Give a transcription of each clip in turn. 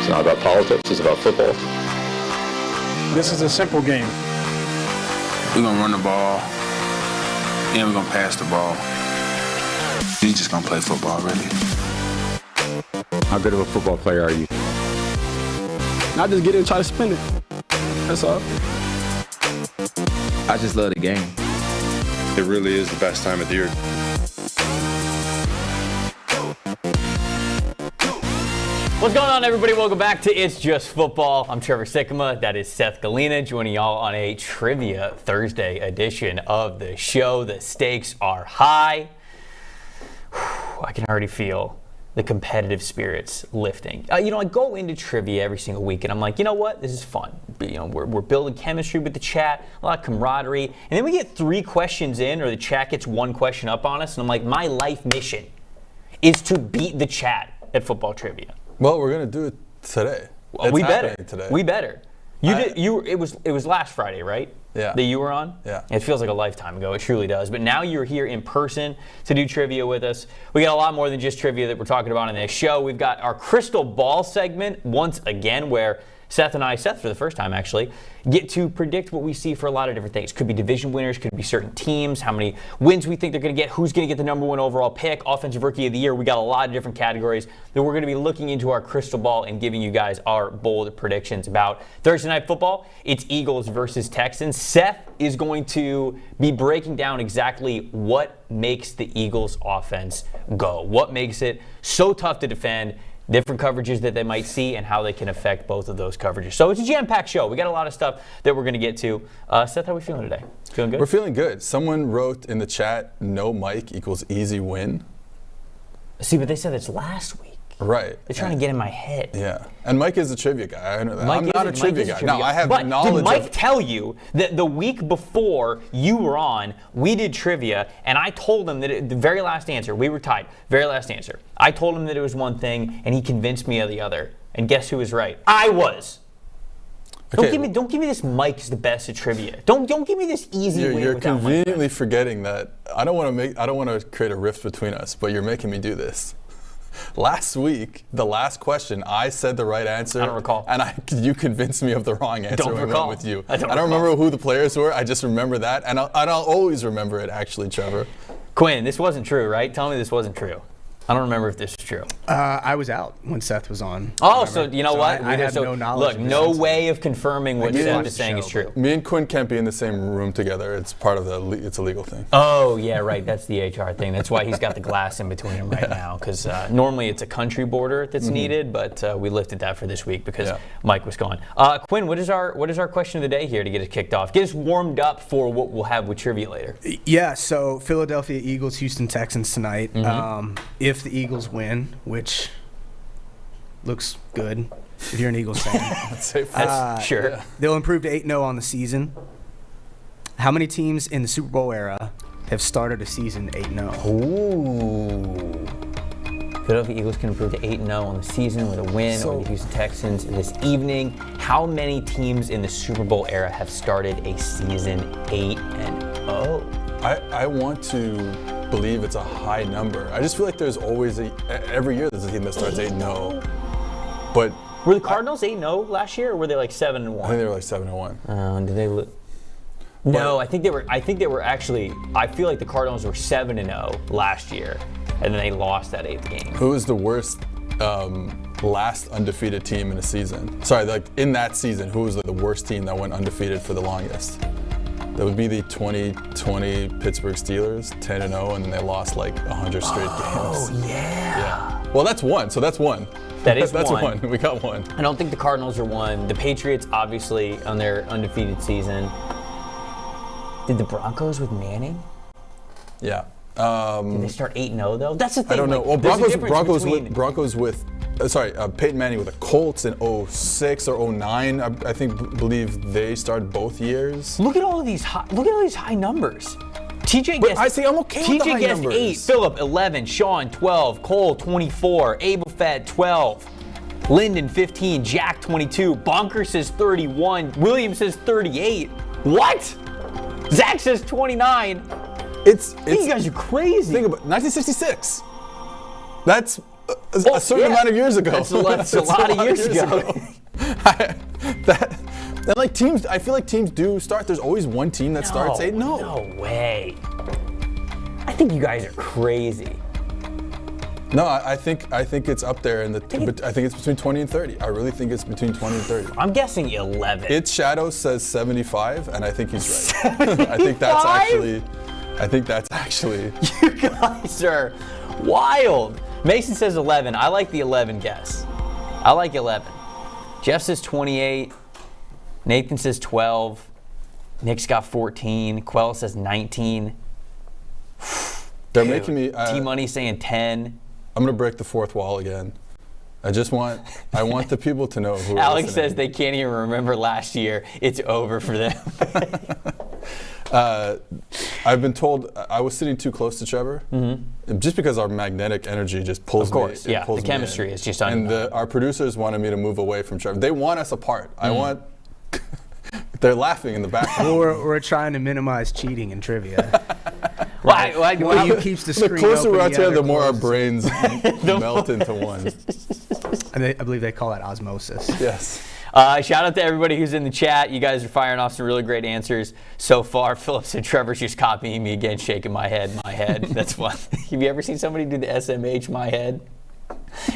It's not about politics, it's about football. This is a simple game. We're going to run the ball, and we're going to pass the ball. We're just going to play football, really. How good of a football player are you? Not just get in and try to spin it. That's all. I just love the game. It really is the best time of the year. What's going on, everybody? Welcome back to It's Just Football. I'm Trevor Sikkema. That is Seth Galena joining y'all on a Trivia Thursday edition of the show. The stakes are high. I can already feel the competitive spirits lifting. I go into trivia every single week, and I'm like, you know what? This is fun. We're building chemistry with the chat, a lot of camaraderie, and then we get 3 questions in, or the chat gets 1 question up on us, and I'm like, my life mission is to beat the chat at football trivia. Well, we're gonna do it today. Well, we better. Today. We better. It was last Friday, right? Yeah. That you were on? Yeah. It feels like a lifetime ago. It truly does. But now you're here in person to do trivia with us. We got a lot more than just trivia that we're talking about in this show. We've got our crystal ball segment once again, where Seth for the first time actually, get to predict what we see for a lot of different things. Could be division winners, could be certain teams, how many wins we think they're going to get, who's going to get the number 1 overall pick, offensive rookie of the year. We got a lot of different categories that we're going to be looking into our crystal ball and giving you guys our bold predictions about. Thursday Night Football, it's Eagles versus Texans. Seth is going to be breaking down exactly what makes the Eagles offense go, what makes it so tough to defend, different coverages that they might see, and how they can affect both of those coverages. So it's a jam-packed show. We got a lot of stuff that we're going to get to. Seth, how are we feeling today? Feeling good? We're feeling good. Someone wrote in the chat, no Mike equals easy win. See, but they said it's last week. Right. They're trying to get in my head. Yeah. And Mike is a trivia guy. I know that. I'm not a trivia guy. No, I have but knowledge. Did Mike tell you that the week before you were on, we did trivia, and I told him that the very last answer, we were tied, very last answer. I told him that it was one thing, and he convinced me of the other. And guess who was right? I was. Okay. Don't give me this Mike's the best at trivia. Don't give me this easy win. You're conveniently forgetting that I don't want to create a rift between us, but you're making me do this. Last week, the last question, I said the right answer. I don't recall. And you convinced me of the wrong answer. Don't recall. Went with you. I don't remember who the players were. I just remember that, and I'll always remember it. Actually, Trevor. Quinn, this wasn't true, right? Tell me this wasn't true. I don't remember if this is true. I was out when Seth was on. Oh, so you know what? I had no knowledge. Look, no way of confirming what Seth is saying is true. Me and Quinn can't be in the same room together. It's part of it's a legal thing. Oh, yeah, right. That's the HR thing. That's why he's got the glass in between him right now, because normally it's a country border that's needed, but we lifted that for this week because Mike was gone. Quinn, what is our question of the day here to get us kicked off? Get us warmed up for what we'll have with trivia later. Yeah, so Philadelphia Eagles, Houston Texans tonight. If the Eagles win, which looks good if you're an Eagles fan. Sure. Yeah. They'll improve to 8-0 on the season. How many teams in the Super Bowl era have started a season 8-0? Ooh. Philadelphia Eagles can improve to 8-0 on the season with a win over the Houston Texans this evening. How many teams in the Super Bowl era have started a season 8-0? I want to believe it's a high number. I just feel like there's always every year there's a team that starts 8-0. But were the Cardinals 8-0 last year, or were they like 7-1? I think they were like 7-1. Did they lose? No, I think they were actually. I feel like the Cardinals were 7-0 last year, and then they lost that 8th game. Who was the worst last undefeated team in a season? Sorry, like in that season, who was the worst team that went undefeated for the longest? That would be the 2020 Pittsburgh Steelers, 10-0, and then they lost like 100 straight games. Oh, yeah. Well, that's one. So that's one. That's one. We got one. I don't think the Cardinals are one. The Patriots, obviously, on their undefeated season. Did the Broncos with Manning? Yeah. Did they start 8-0 though? That's the thing. I don't know. Like, well, Broncos with Peyton Manning with the Colts in 06 or 09. I believe they started both years. Look at all of these high numbers. TJ guessed. I see. I'm okay with the high numbers. TJ guessed 8. Phillip 11. Sean 12. Cole 24. Abel Fed 12. Lyndon 15. Jack 22. Bonker says 31. William says 38. What? Zach says 29. It's you guys are crazy. Think about 1966. That's a certain amount of years ago. That's a lot of years ago. And like teams, I feel like teams do start. There's always one team that starts 8-0. No way. I think you guys are crazy. No, I think it's up there in the. I think it's between 20 and 30. I really think it's between 20 and 30. I'm guessing 11. Its shadow says 75, and I think he's right. I think that's actually. You guys are wild. Mason says 11. I like the 11 guess. I like 11. Jeff says 28. Nathan says 12. Nick's got 14. Quell says 19. They're making me. T-Money saying 10. I'm gonna break the fourth wall again. I want the people to know who. Alex says they can't even remember last year. It's over for them. I've been told I was sitting too close to Trevor, just because our magnetic energy just pulls me. Of course, yeah. The chemistry is just and our producers wanted me to move away from Trevor. They want us apart. I want. They're laughing in the background. We're trying to minimize cheating in trivia. Why you keeps the screen closer we're out open, here, the more our brains melt into one. And I believe they call that osmosis. Yes. Shout out to everybody who's in the chat. You guys are firing off some really great answers so far. Philip said Trevor's just copying me again, shaking my head. That's fun. Have you ever seen somebody do the SMH, my head?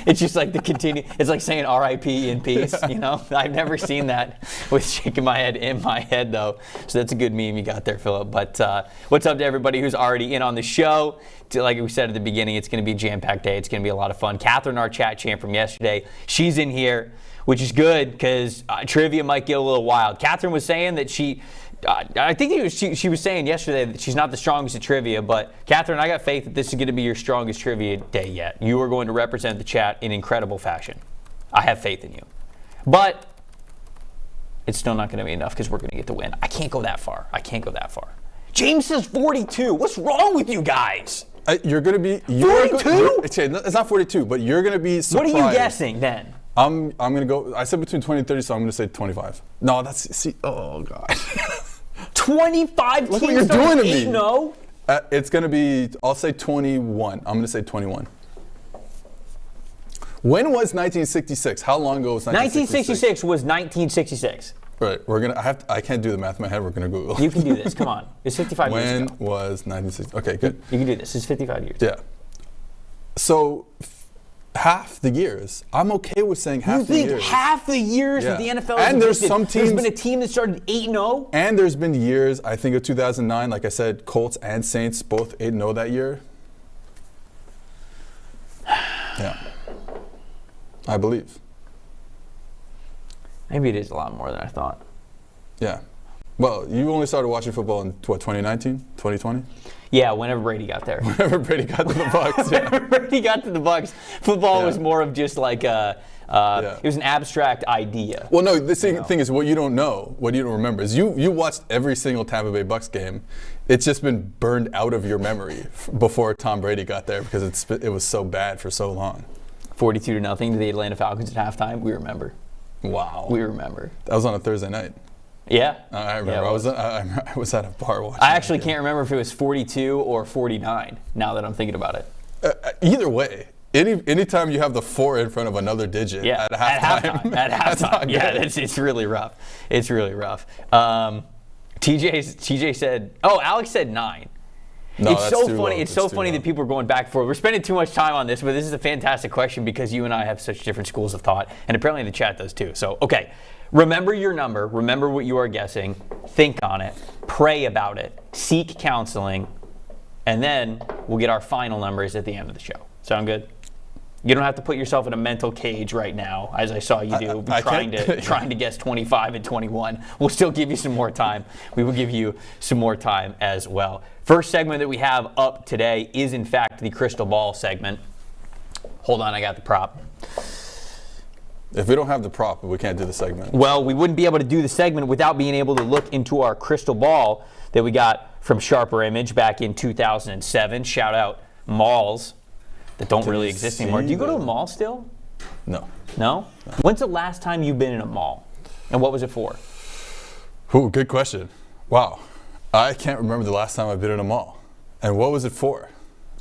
It's just like it's like saying RIP in peace, you know? I've never seen that with shaking my head in my head, though. So that's a good meme you got there, Philip. But what's up to everybody who's already in on the show? Like we said at the beginning, it's going to be a jam-packed day. It's going to be a lot of fun. Catherine, our chat champ from yesterday, she's in here, which is good because trivia might get a little wild. Catherine was saying that I think she was saying yesterday that she's not the strongest at trivia, but Catherine, I got faith that this is going to be your strongest trivia day yet. You are going to represent the chat in incredible fashion. I have faith in you. But it's still not going to be enough because we're going to get the win. I can't go that far. James says 42. What's wrong with you guys? You're going to be 42? It's not 42, but you're going to be surprised. What are you guessing then? I'm going to go. I said between 20 and 30, so I'm going to say 25. No, oh God. 25 Look what you're doing to me. No. It's going to be, I'll say 21. I'm going to say 21. When was 1966? How long ago was 1966? 1966 was 1966. Right. I can't do the math in my head. We're going to Google. You can do this. Come on. It's 55 years ago. When was 1960? Okay, good. You can do this. It's 55 years. Yeah. So half the years. I'm okay with saying half the years. You think half the years of the NFL and there's some teams. There's been a team that started 8-0? And there's been years, I think of 2009, like I said, Colts and Saints both 8-0 that year. Yeah. I believe. Maybe it is a lot more than I thought. Yeah. Well, you only started watching football in, 2019, 2020? Yeah, whenever Brady got there. Whenever Brady got to the Bucs, yeah. Whenever Brady got to the Bucs, football was more of just like it was an abstract idea. Well, no, the thing is, what you don't know, what you don't remember, is you watched every single Tampa Bay Bucs game. It's just been burned out of your memory before Tom Brady got there because it was so bad for so long. 42-0 to the Atlanta Falcons at halftime. We remember. Wow. We remember. That was on a Thursday night. Yeah. I remember. Yeah, I was at a bar watching. I actually can't remember if it was 42 or 49 now that I'm thinking about it. Either way, anytime you have the 4 in front of another digit at halftime. At halftime. Yeah, it's really rough. It's really rough. TJ said, Alex said 9. No, it's so funny. Low. It's so funny that people are going back and forth. We're spending too much time on this, but this is a fantastic question because you and I have such different schools of thought, and apparently the chat does too. So, okay, remember your number. Remember what you are guessing. Think on it. Pray about it. Seek counseling, and then we'll get our final numbers at the end of the show. Sound good? You don't have to put yourself in a mental cage right now, as I saw you do, trying to guess 25 and 21. We'll still give you some more time. We will give you some more time as well. First segment that we have up today is, in fact, the crystal ball segment. Hold on, I got the prop. If we don't have the prop, we can't do the segment. Well, we wouldn't be able to do the segment without being able to look into our crystal ball that we got from Sharper Image back in 2007. Shout out malls that don't really exist anymore. Do you go to a mall still? No. No? When's the last time you've been in a mall? And what was it for? Ooh, good question. Wow. I can't remember the last time I've been in a mall. And what was it for?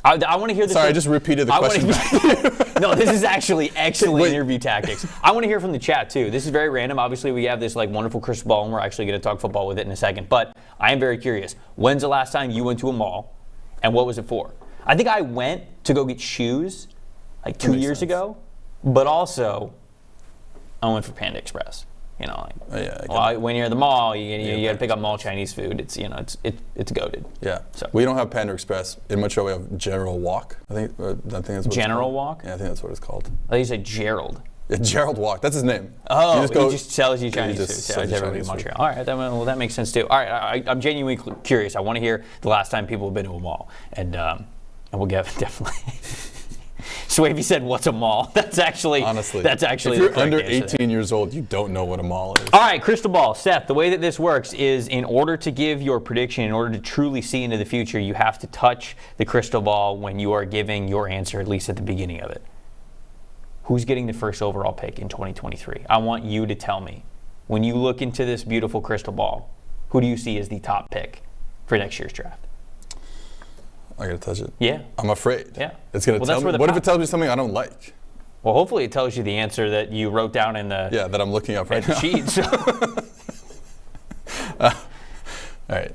I want to hear the Sorry, I just repeated the question back. No, this is actually excellent interview tactics. I want to hear from the chat too. This is very random. Obviously, we have this like wonderful crystal ball, and we're actually going to talk football with it in a second. But I am very curious. When's the last time you went to a mall, and what was it for? I think I went to go get shoes like 2 years ago, but also I went for Panda Express. You know, like, when you're at the mall, you got to pick up mall Chinese food. It's it's goated. Yeah. So we don't have Panda Express in Montreal. We have General Walk. I think that's what General Walk. Yeah, I think that's what it's called. I think you said Gerald. Yeah, Gerald Walk. That's his name. Oh, he just sells you Chinese food. Sells Everybody in Montreal. All right, that makes sense too. All right, I'm genuinely curious. I want to hear the last time people have been to a mall, and we'll get definitely. Swavey said, "What's a mall?" That's actually honestly. If you're under 18 years old, you don't know what a mall is. All right, crystal ball, Seth. The way that this works is, in order to give your prediction, in order to truly see into the future, you have to touch the crystal ball when you are giving your answer, at least at the beginning of it. Who's getting the first overall pick in 2023? I want you to tell me. When you look into this beautiful crystal ball, who do you see as the top pick for next year's draft? I gotta touch it. Yeah. I'm afraid. Yeah. It's gonna tell me. What if it tells me something I don't like? Well, hopefully it tells you the answer that you wrote down in the that I'm looking up right now. Sheet. So. All right.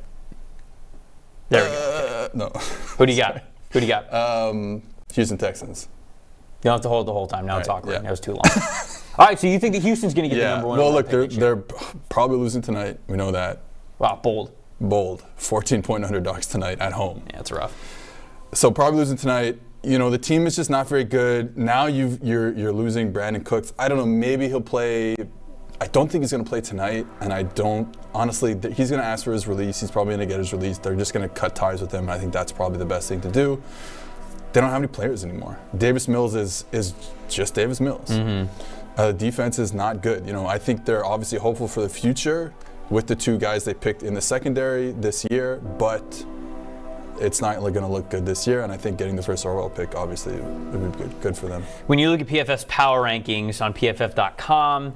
There we go. No. Who do you got? Who do you got? Houston Texans. You don't have to hold the whole time. Now it's awkward. Yeah. That was too long. All right, so you think that Houston's going to get the number one? Well, look, they're probably losing tonight. We know that. Wow, bold. 14-point underdogs tonight at home. Yeah, it's rough. So probably losing tonight. You know, the team is just not very good. Now you're losing Brandon Cooks. I don't know, maybe he'll play. I don't think he's going to play tonight, and I don't, honestly, he's going to ask for his release. He's probably going to get his release. They're just going to cut ties with him. I think that's probably the best thing to do. They don't have any players anymore. Davis Mills is just Davis Mills. The defense is not good. You know, I think they're obviously hopeful for the future with the two guys they picked in the secondary this year, but it's not going to look good this year, and I think getting the first overall pick obviously would be good for them. When you look at PFF's power rankings on PFF.com,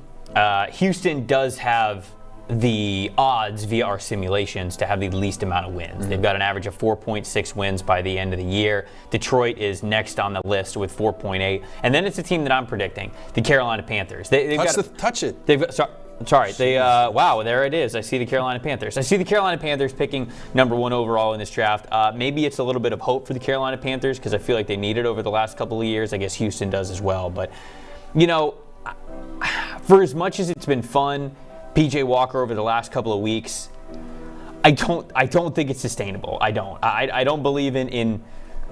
Houston does have the odds via our simulations to have the least amount of wins. They've got an average of 4.6 wins by the end of the year. Detroit is next on the list with 4.8, and then it's a team that I'm predicting, the Carolina Panthers. Touch it. They've got, sorry, wow, there it is. I see the Carolina Panthers. I see the Carolina Panthers picking number one overall in this draft. Maybe it's a little bit of hope for the Carolina Panthers because I feel like they need it over the last couple of years. I guess Houston does as well. But, you know, for as much as it's been fun, PJ Walker over the last couple of weeks, I don't think it's sustainable. I don't believe in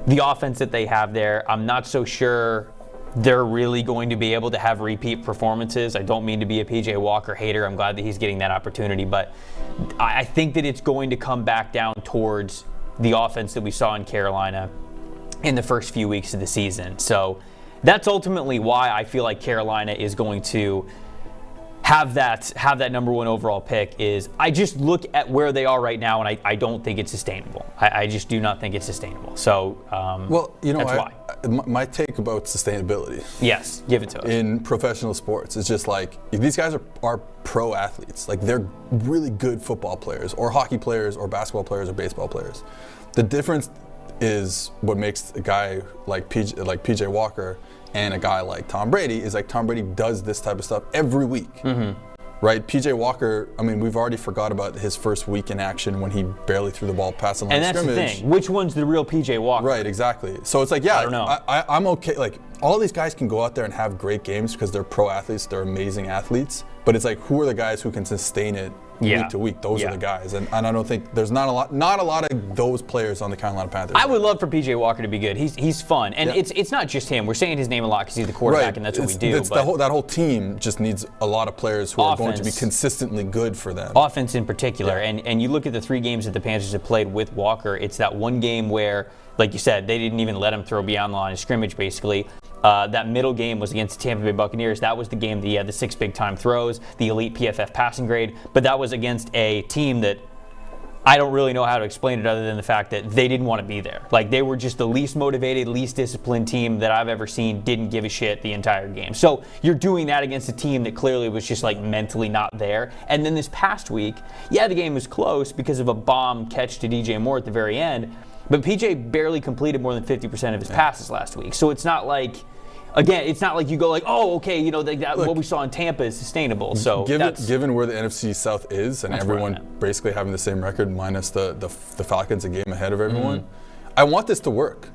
the offense that they have there. I'm not so sure they're really going to be able to have repeat performances. I don't mean to be a PJ Walker hater. I'm glad that he's getting that opportunity, but I think that it's going to come back down towards the offense that we saw in Carolina in the first few weeks of the season. So that's ultimately why I feel like Carolina is going to have that number one overall pick. Is I just look at where they are right now, and I don't think it's sustainable. I just do not think it's sustainable. So, well, you know, that's why. My take about sustainability. Yes, give it to us. In professional sports, it's just like these guys are pro athletes. Like they're really good football players, or hockey players, or basketball players, or baseball players. The difference is what makes a guy like PJ Walker and a guy like Tom Brady is like Tom Brady does this type of stuff every week. Right? PJ Walker, I mean, we've already forgot about his first week in action when he barely threw the ball past the line of scrimmage. And that's the thing. Which one's the real PJ Walker? Right, exactly. So it's like, yeah, I don't know. I'm okay. Like, all these guys can go out there and have great games because they're pro athletes, they're amazing athletes. But it's like, who are the guys who can sustain it week to week? Those are the guys. And I don't think there's not a lot of those players on the Carolina Panthers. I would love for PJ Walker to be good. He's fun. And it's not just him. We're saying his name a lot because he's the quarterback, and that's what we do. That whole team just needs a lot of players who are going to be consistently good for them. Offense in particular. Yeah. And you look at the 3 games that the Panthers have played with Walker, it's that one game where, like you said, they didn't even let him throw beyond the line of scrimmage, basically. That middle game was against the Tampa Bay Buccaneers. That was the game that he had the 6 big-time throws, the elite PFF passing grade. But that was against a team that I don't really know how to explain it other than the fact that they didn't want to be there. Like, they were just the least motivated, least disciplined team that I've ever seen, didn't give a shit the entire game. So you're doing that against a team that clearly was just, like, mentally not there. And then this past week, the game was close because of a bomb catch to DJ Moore at the very end. But PJ barely completed more than 50% of his passes last week. So it's not like again, it's not like you go like, oh, okay, you know, what we saw in Tampa is sustainable. So given where the NFC South is and everyone basically having the same record minus the Falcons a game ahead of everyone, I want this to work.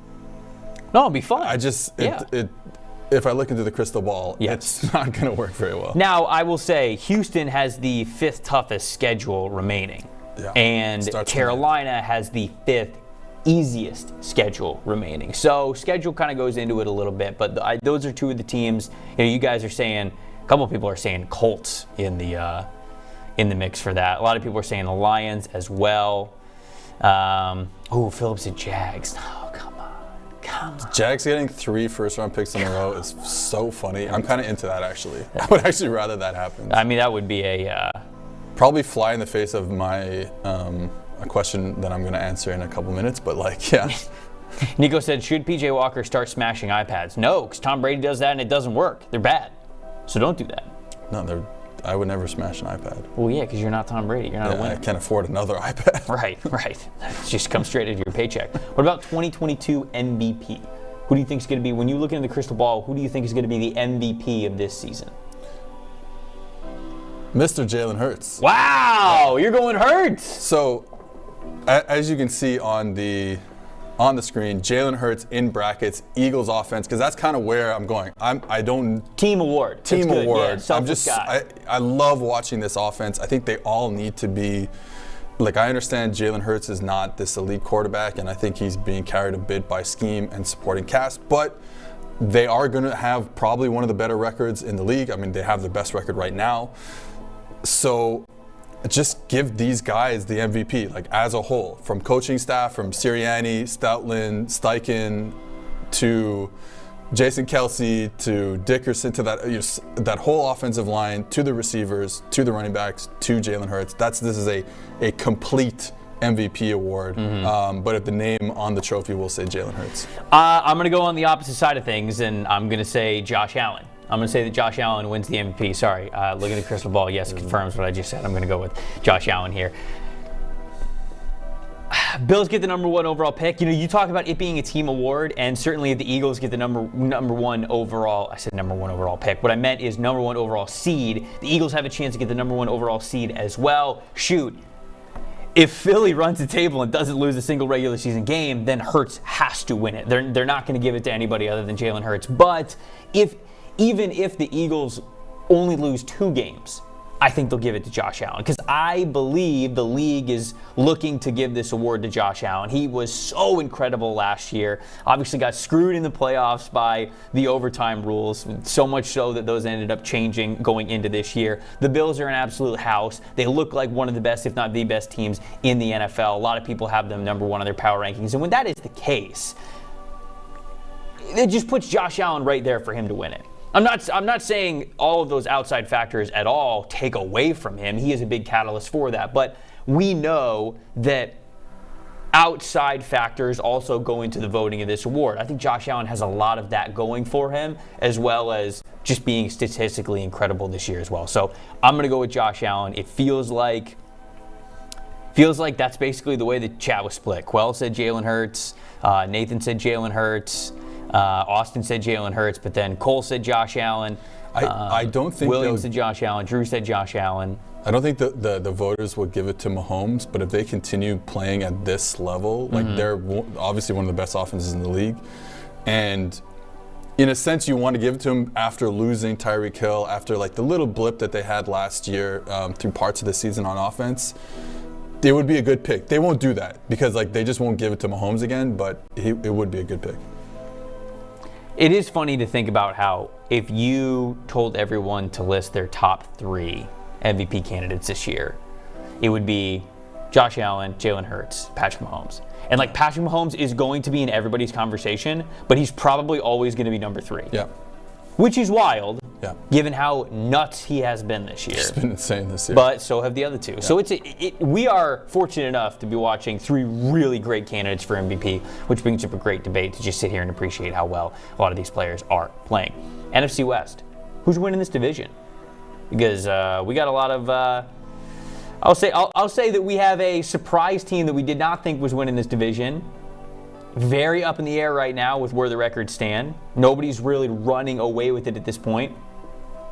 No, it'll be fun. I just if I look into the crystal ball, it's not going to work very well. Now, I will say Houston has the 5th toughest schedule remaining. Yeah. And Carolina has the 5th easiest schedule remaining. So schedule kind of goes into it a little bit, but those are two of the teams. You know, you guys are saying, a couple of people are saying Colts in the mix for that. A lot of people are saying the Lions as well. Phillips and Jags. Oh, come on. Jags getting 3 first-round picks in a row is so funny. I'm kind of into that, actually. I would actually rather that happen. I mean, that would be a... probably fly in the face of my a question that I'm going to answer in a couple minutes, but Nico said, should PJ Walker start smashing iPads? No, because Tom Brady does that and it doesn't work. They're bad. So don't do that. No, I would never smash an iPad. Well, yeah, because you're not Tom Brady. You're not a winner. I can't afford another iPad. Right. It just comes straight into your paycheck. What about 2022 MVP? Who do you think is going to be, when you look into the crystal ball, who do you think is going to be the MVP of this season? Mr. Jalen Hurts. Wow, you're going Hurts. So, as you can see on the screen, Jalen Hurts in brackets, Eagles offense, because that's kind of where I'm going. Team award. Team award. Yeah, I love watching this offense. I think they all need to be, like, I understand Jalen Hurts is not this elite quarterback, and I think he's being carried a bit by scheme and supporting cast, but they are going to have probably one of the better records in the league. I mean, they have the best record right now. So just give these guys the MVP, like, as a whole, from coaching staff, from Sirianni, Stoutland, Steichen, to Jason Kelsey, to Dickerson, to that whole offensive line, to the receivers, to the running backs, to Jalen Hurts. This is a complete MVP award. But if the name on the trophy will say Jalen Hurts. I'm going to go on the opposite side of things, and I'm going to say Josh Allen. I'm going to say that Josh Allen wins the MVP. Sorry, look at the crystal ball. Yes, it confirms what I just said. I'm going to go with Josh Allen here. Bills get the number 1 overall pick. You know, you talk about it being a team award, and certainly if the Eagles get the number 1 overall, I said number 1 overall pick. What I meant is number 1 overall seed. The Eagles have a chance to get the number 1 overall seed as well. Shoot. If Philly runs the table and doesn't lose a single regular season game, then Hurts has to win it. They're not going to give it to anybody other than Jalen Hurts. But even if the Eagles only lose 2 games, I think they'll give it to Josh Allen, because I believe the league is looking to give this award to Josh Allen. He was so incredible last year. Obviously got screwed in the playoffs by the overtime rules, so much so that those ended up changing going into this year. The Bills are an absolute house. They look like one of the best, if not the best teams in the NFL. A lot of people have them number 1 on their power rankings, and when that is the case, it just puts Josh Allen right there for him to win it. I'm not saying all of those outside factors at all take away from him. He is a big catalyst for that. But we know that outside factors also go into the voting of this award. I think Josh Allen has a lot of that going for him, as well as just being statistically incredible this year as well. So I'm going to go with Josh Allen. It feels like that's basically the way the chat was split. Quell said Jalen Hurts. Nathan said Jalen Hurts. Austin said Jalen Hurts, but then Cole said Josh Allen. I don't think Williams said Josh Allen. Drew said Josh Allen. I don't think the voters will give it to Mahomes, but if they continue playing at this level, like, they're obviously one of the best offenses in the league, and in a sense you want to give it to him after losing Tyreek Hill, after, like, the little blip that they had last year through parts of the season on offense. It would be a good pick. They won't do that because, like, they just won't give it to Mahomes again, but it would be a good pick. It is funny to think about how if you told everyone to list their top 3 MVP candidates this year, it would be Josh Allen, Jalen Hurts, Patrick Mahomes. And, like, Patrick Mahomes is going to be in everybody's conversation, but he's probably always going to be number 3. Yeah. Which is wild, given how nuts he has been this year. It's been insane this year. But so have the other two. Yeah. So we are fortunate enough to be watching three really great candidates for MVP, which brings up a great debate to just sit here and appreciate how well a lot of these players are playing. NFC West, who's winning this division? Because we got a lot of. I'll say that we have a surprise team that we did not think was winning this division. very up in the air right now with where the records stand. Nobody's really running away with it at this point.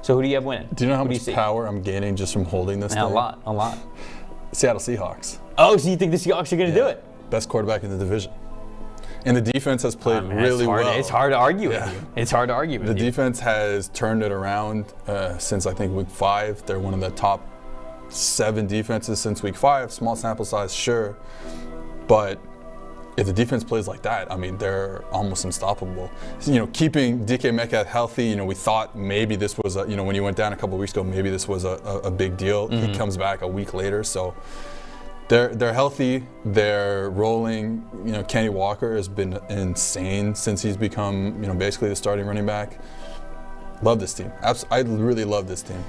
So who do you have winning? Do you know how much power I'm gaining just from holding this thing? A lot. Seattle Seahawks. Oh, so you think the Seahawks are going to do it? Best quarterback in the division. And the defense has played really well. It's hard to argue with you. It's hard to argue with you. The defense has turned it around since, I think, week 5. They're one of the top 7 defenses since week 5. Small sample size, sure. But if the defense plays like that, I mean, they're almost unstoppable. You know, keeping DK Metcalf healthy, you know, we thought maybe this was, when he went down a couple of weeks ago, maybe this was a big deal. Mm-hmm. He comes back a week later, so they're healthy. They're rolling. You know, Kenny Walker has been insane since he's become, basically the starting running back. Love this team. I really love this team.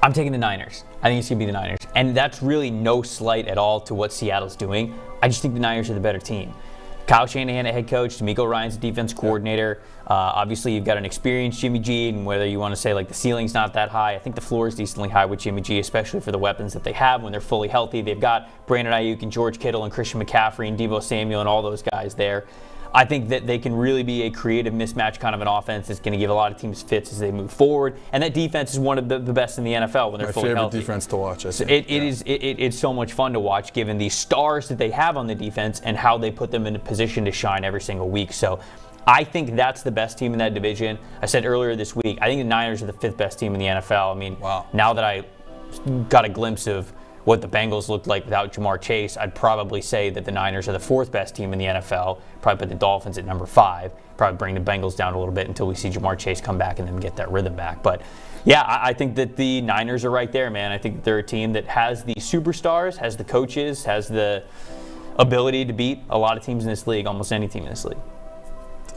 I'm taking the Niners. I think it's going to be the Niners. And that's really no slight at all to what Seattle's doing. I just think the Niners are the better team. Kyle Shanahan, a head coach, D'Amico Ryan's a defense coordinator. Obviously, you've got an experienced Jimmy G, and whether you want to say like the ceiling's not that high, I think the floor is decently high with Jimmy G, especially for the weapons that they have when they're fully healthy. They've got Brandon Ayuk and George Kittle and Christian McCaffrey and Deebo Samuel and all those guys there. I think that they can really be a creative mismatch kind of an offense that's going to give a lot of teams fits as they move forward. And that defense is one of the best in the NFL when they're fully healthy. My favorite defense to watch, I think. It's so much fun to watch given the stars that they have on the defense and how they put them in a position to shine every single week. So I think that's the best team in that division. I said earlier this week, I think the Niners are the 5th best team in the NFL. I mean, wow. Now that I got a glimpse of what the Bengals looked like without Jamar Chase, I'd probably say that the Niners are the 4th best team in the NFL. Probably put the Dolphins at number 5. Probably bring the Bengals down a little bit until we see Jamar Chase come back and then get that rhythm back. But yeah, I think that the Niners are right there, man. I think they're a team that has the superstars, has the coaches, has the ability to beat a lot of teams in this league, almost any team in this league.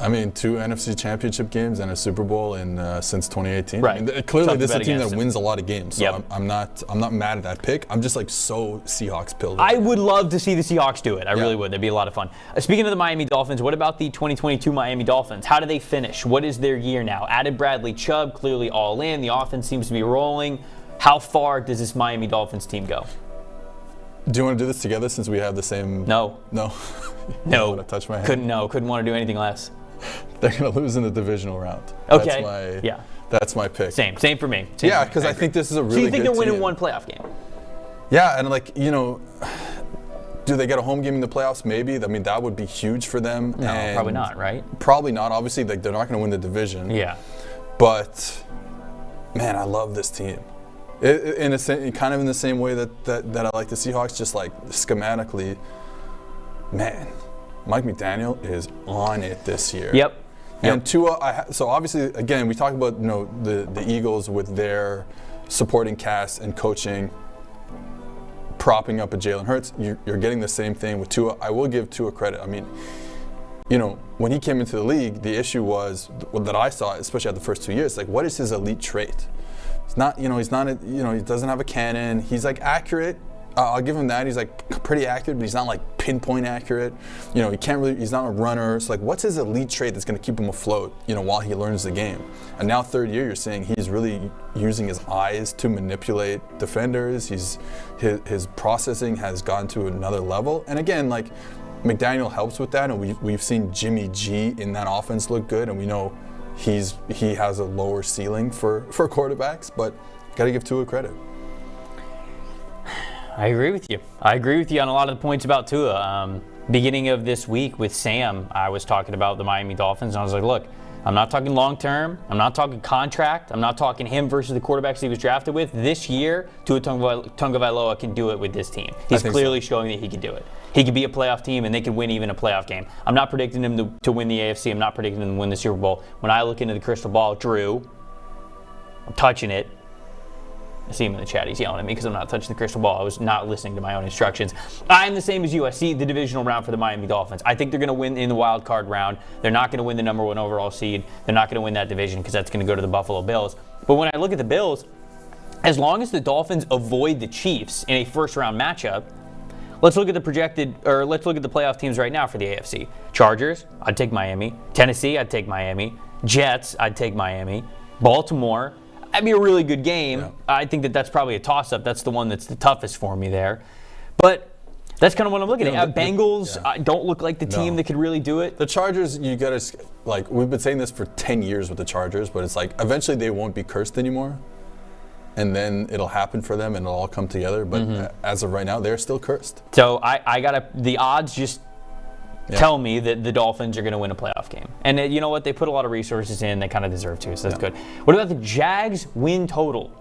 I mean, 2 NFC Championship games and a Super Bowl since 2018. Right. I mean, clearly, this is a team that wins a lot of games. So yep. I'm not mad at that pick. I'm just like so Seahawks pilled. I would love to see the Seahawks do it. I really would. That'd be a lot of fun. Speaking of the Miami Dolphins, what about the 2022 Miami Dolphins? How do they finish? What is their year now? Added Bradley Chubb, clearly all in. The offense seems to be rolling. How far does this Miami Dolphins team go? Do you want to do this together since we have the same? No. No. No. Want to touch my hand? Couldn't want to do anything less. They're going to lose in the divisional round. Okay. That's my pick. Same for me. Yeah, because I think this is a really good team. So you think they're winning one playoff game? Yeah, and do they get a home game in the playoffs? Maybe. I mean, that would be huge for them. No, and probably not, right? Probably not. Obviously, they're not going to win the division. Yeah. But, man, I love this team. Kind of in the same way that I like the Seahawks, just like schematically, man. Mike McDaniel is on it this year. Yep. And Tua, so obviously, again, we talk about the Eagles with their supporting cast and coaching, propping up a Jalen Hurts. You're getting the same thing with Tua. I will give Tua credit. I mean, when he came into the league, the issue was that I saw, especially at the first 2 years, like, what is his elite trait? It's not, he doesn't have a cannon. He's like accurate. I'll give him that. He's like pretty accurate, but he's not like pinpoint accurate. He's not a runner. So like, what's his elite trait that's going to keep him afloat, while he learns the game? And now 3rd year, you're saying he's really using his eyes to manipulate defenders. His processing has gone to another level. And again, like, McDaniel helps with that, and we've seen Jimmy G in that offense look good, and we know he has a lower ceiling for quarterbacks, but got to give Tua credit. I agree with you. On a lot of the points about Tua. Beginning of this week with Sam, I was talking about the Miami Dolphins, and I was like, look, I'm not talking long-term. I'm not talking contract. I'm not talking him versus the quarterbacks he was drafted with. This year, Tua Tagovailoa can do it with this team. He's clearly showing that he can do it. He could be a playoff team, and they could win even a playoff game. I'm not predicting them to win the AFC. I'm not predicting them to win the Super Bowl. When I look into the crystal ball, Drew, I'm touching it. I see him in the chat. He's yelling at me because I'm not touching the crystal ball. I was not listening to my own instructions. I'm the same as you. I see the divisional round for the Miami Dolphins. I think they're going to win in the wild card round. They're not going to win the number 1 overall seed. They're not going to win that division because that's going to go to the Buffalo Bills. But when I look at the Bills, as long as the Dolphins avoid the Chiefs in a first-round matchup, let's look at the playoff teams right now for the AFC. Chargers, I'd take Miami. Tennessee, I'd take Miami. Jets, I'd take Miami. Baltimore, that'd be a really good game. Yeah. I think that's probably a toss-up. That's the one that's the toughest for me there. But That's kind of what I'm looking You know, at. Bengals don't look like the team No. that could really do it. The Chargers, you gotta, like, we've been saying this for 10 years with the Chargers, but it's like eventually they won't be cursed anymore. And then it'll happen for them and it'll all come together. But as of right now, they're still cursed. So the odds just tell me that the Dolphins are going to win a playoff game. And you know what? They put a lot of resources in. They kind of deserve to, so that's good. What about the Jags win total?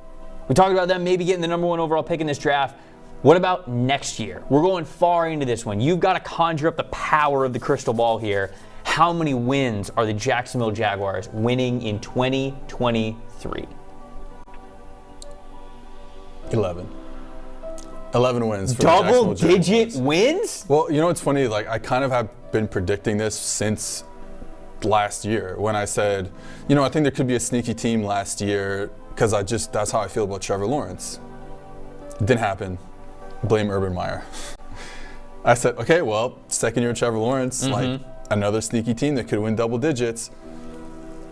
We talked about them maybe getting the number 1 overall pick in this draft. What about next year? We're going far into this one. You've got to conjure up the power of the crystal ball here. How many wins are the Jacksonville Jaguars winning in 2023? 11 wins for the Jacksonville Jaguars. Double-digit wins? Well, you know what's funny? Like, I kind of have been predicting this since last year when I said, you know, I think there could be a sneaky team last year because that's how I feel about Trevor Lawrence. It didn't happen. Blame Urban Meyer. I said, okay, well, second year of Trevor Lawrence, like another sneaky team that could win double digits.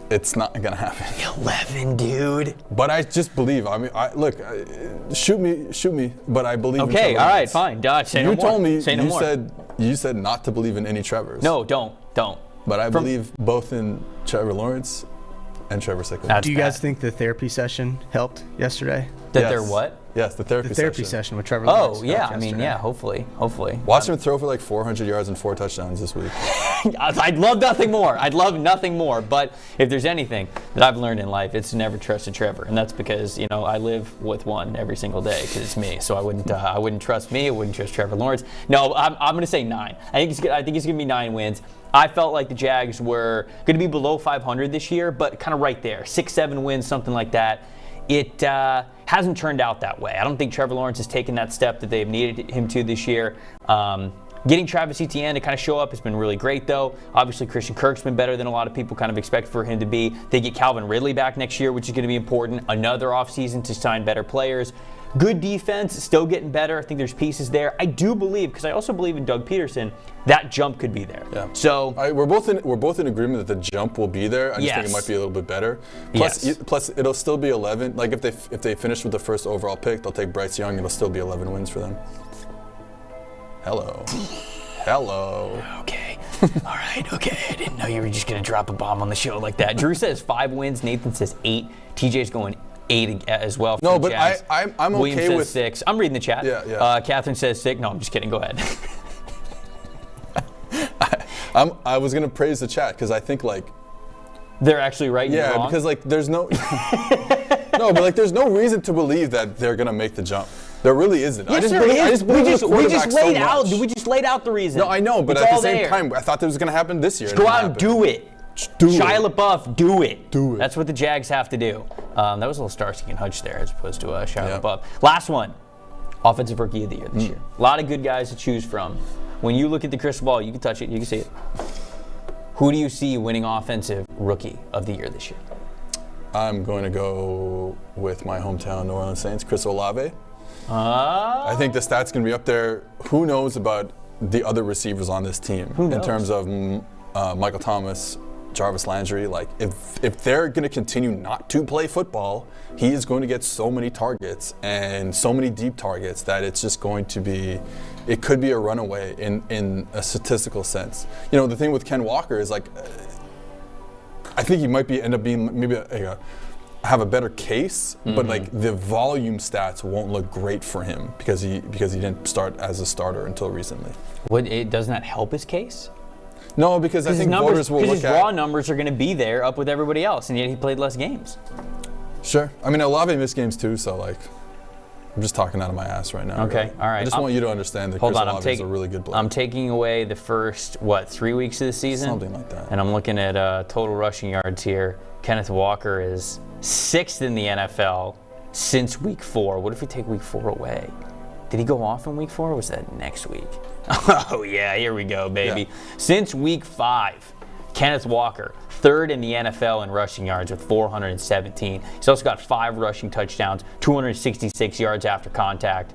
It's not gonna happen. 11, dude. But I just believe. I mean, shoot me. But I believe. Okay, in all right, fine. Dodge. Say no more. You told me. Say no more. You said not to believe in any Trevors. No, don't. But I believe both in Trevor Lawrence and Trevor Sikkema. Do you guys think the therapy session helped yesterday? That they're what? Yes, the therapy session with Trevor Lawrence. Oh, yeah. I mean, yeah, hopefully. Watch him throw for like 400 yards and 4 touchdowns this week. I'd love nothing more. But if there's anything that I've learned in life, it's to never trust a Trevor. And that's because, you know, I live with one every single day because it's me. So I wouldn't trust me. I wouldn't trust Trevor Lawrence. No, I'm going to say 9. I think it's going to be 9 wins. I felt like the Jags were going to be below 500 this year, but kind of right there. 6-7 wins, something like that. It hasn't turned out that way. I don't think Trevor Lawrence has taken that step that they've needed him to this year. Getting Travis Etienne to kind of show up has been really great, though. Obviously, Christian Kirk's been better than a lot of people kind of expect for him to be. They get Calvin Ridley back next year, which is going to be important. Another offseason to sign better players. Good defense, still getting better. I think there's pieces there. I do believe, because I also believe in Doug Peterson, that jump could be there. Yeah. So we're both in agreement that the jump will be there. I just think it might be a little bit better. Plus, it'll still be 11. Like if they finish with the first overall pick, they'll take Bryce Young. It'll still be 11 wins for them. Hello. Okay. All right. Okay. I didn't know you were just gonna drop a bomb on the show like that. Drew says 5 wins. Nathan says 8. TJ's going 8 as well. No, but I'm William okay says with 6. I'm reading the chat. Yeah. Catherine says 6. No, I'm just kidding. Go ahead. I was gonna praise the chat because I think like they're actually right. Yeah, and wrong. because like there's no no, but like there's no reason to believe that they're gonna make the jump. There really isn't. Yes, I just believe we just laid out the reason. No, I know, but it's at the all same there. time, I thought that was gonna happen this year. Go out and do it. Shia LaBeouf, do it. Do it. That's what the Jags have to do. That was a little Starsky and Hutch there as opposed to Shia LaBeouf. Yeah. Last one. Offensive Rookie of the Year this year. A lot of good guys to choose from. When you look at the crystal ball, you can touch it, you can see it. Who do you see winning Offensive Rookie of the Year this year? I'm going to go with my hometown New Orleans Saints, Chris Olave. I think the stats going to be up there. Who knows about the other receivers on this team in terms of Michael Thomas, Jarvis Landry? Like, if they're going to continue not to play football, he is going to get so many targets and so many deep targets that it's just going to be, it could be a runaway in a statistical sense. You know, the thing with Ken Walker is like, I think he might end up being maybe have a better case, but like the volume stats won't look great for him because he didn't start as a starter until recently. Doesn't that help his case? No, because I think voters will look his raw numbers are going to be there up with everybody else, and yet he played less games. Sure. I mean, Olave missed games too, so like, I'm just talking out of my ass right now. Okay, really. all right. I just want you to understand that Chris Olave is a really good player. I'm taking away the first, 3 weeks of the season? Something like that. And I'm looking at total rushing yards here. Kenneth Walker is 6th in the NFL since week 4. What if we take week 4 away? Did he go off in week 4 or was that next week? Oh, yeah, here we go, baby. Yeah. Since week 5, Kenneth Walker, 3rd in the NFL in rushing yards with 417. He's also got 5 rushing touchdowns, 266 yards after contact.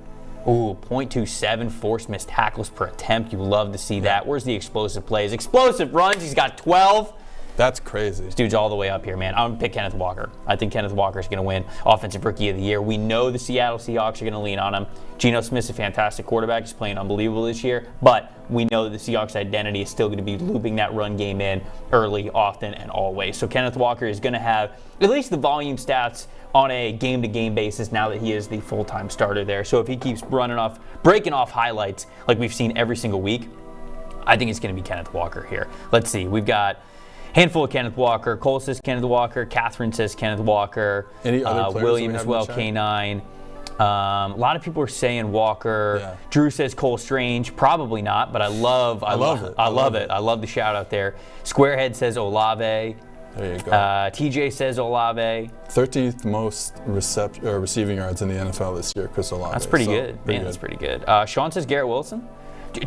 Ooh, 0.27 forced missed tackles per attempt. You love to see that. Where's the explosive plays? Explosive runs, he's got 12. That's crazy. This dude's all the way up here, man. I'm going to pick Kenneth Walker. I think Kenneth Walker is going to win Offensive Rookie of the Year. We know the Seattle Seahawks are going to lean on him. Geno Smith's a fantastic quarterback. He's playing unbelievable this year. But we know that the Seahawks' identity is still going to be looping that run game in early, often, and always. So Kenneth Walker is going to have at least the volume stats on a game-to-game basis now that he is the full-time starter there. So if he keeps breaking off highlights like we've seen every single week, I think it's going to be Kenneth Walker here. Let's see. We've got handful of Kenneth Walker. Cole says Kenneth Walker. Catherine says Kenneth Walker. Any other players William we as have well, in the chat? K9. A lot of people are saying Walker. Yeah. Drew says Cole Strange. Probably not, but I love it. I love it. I love the shout out there. Squarehead says Olave. There you go. TJ says Olave. 13th most receiving yards in the NFL this year, Chris Olave. That's pretty good. Man, that's pretty good. Sean says Garrett Wilson.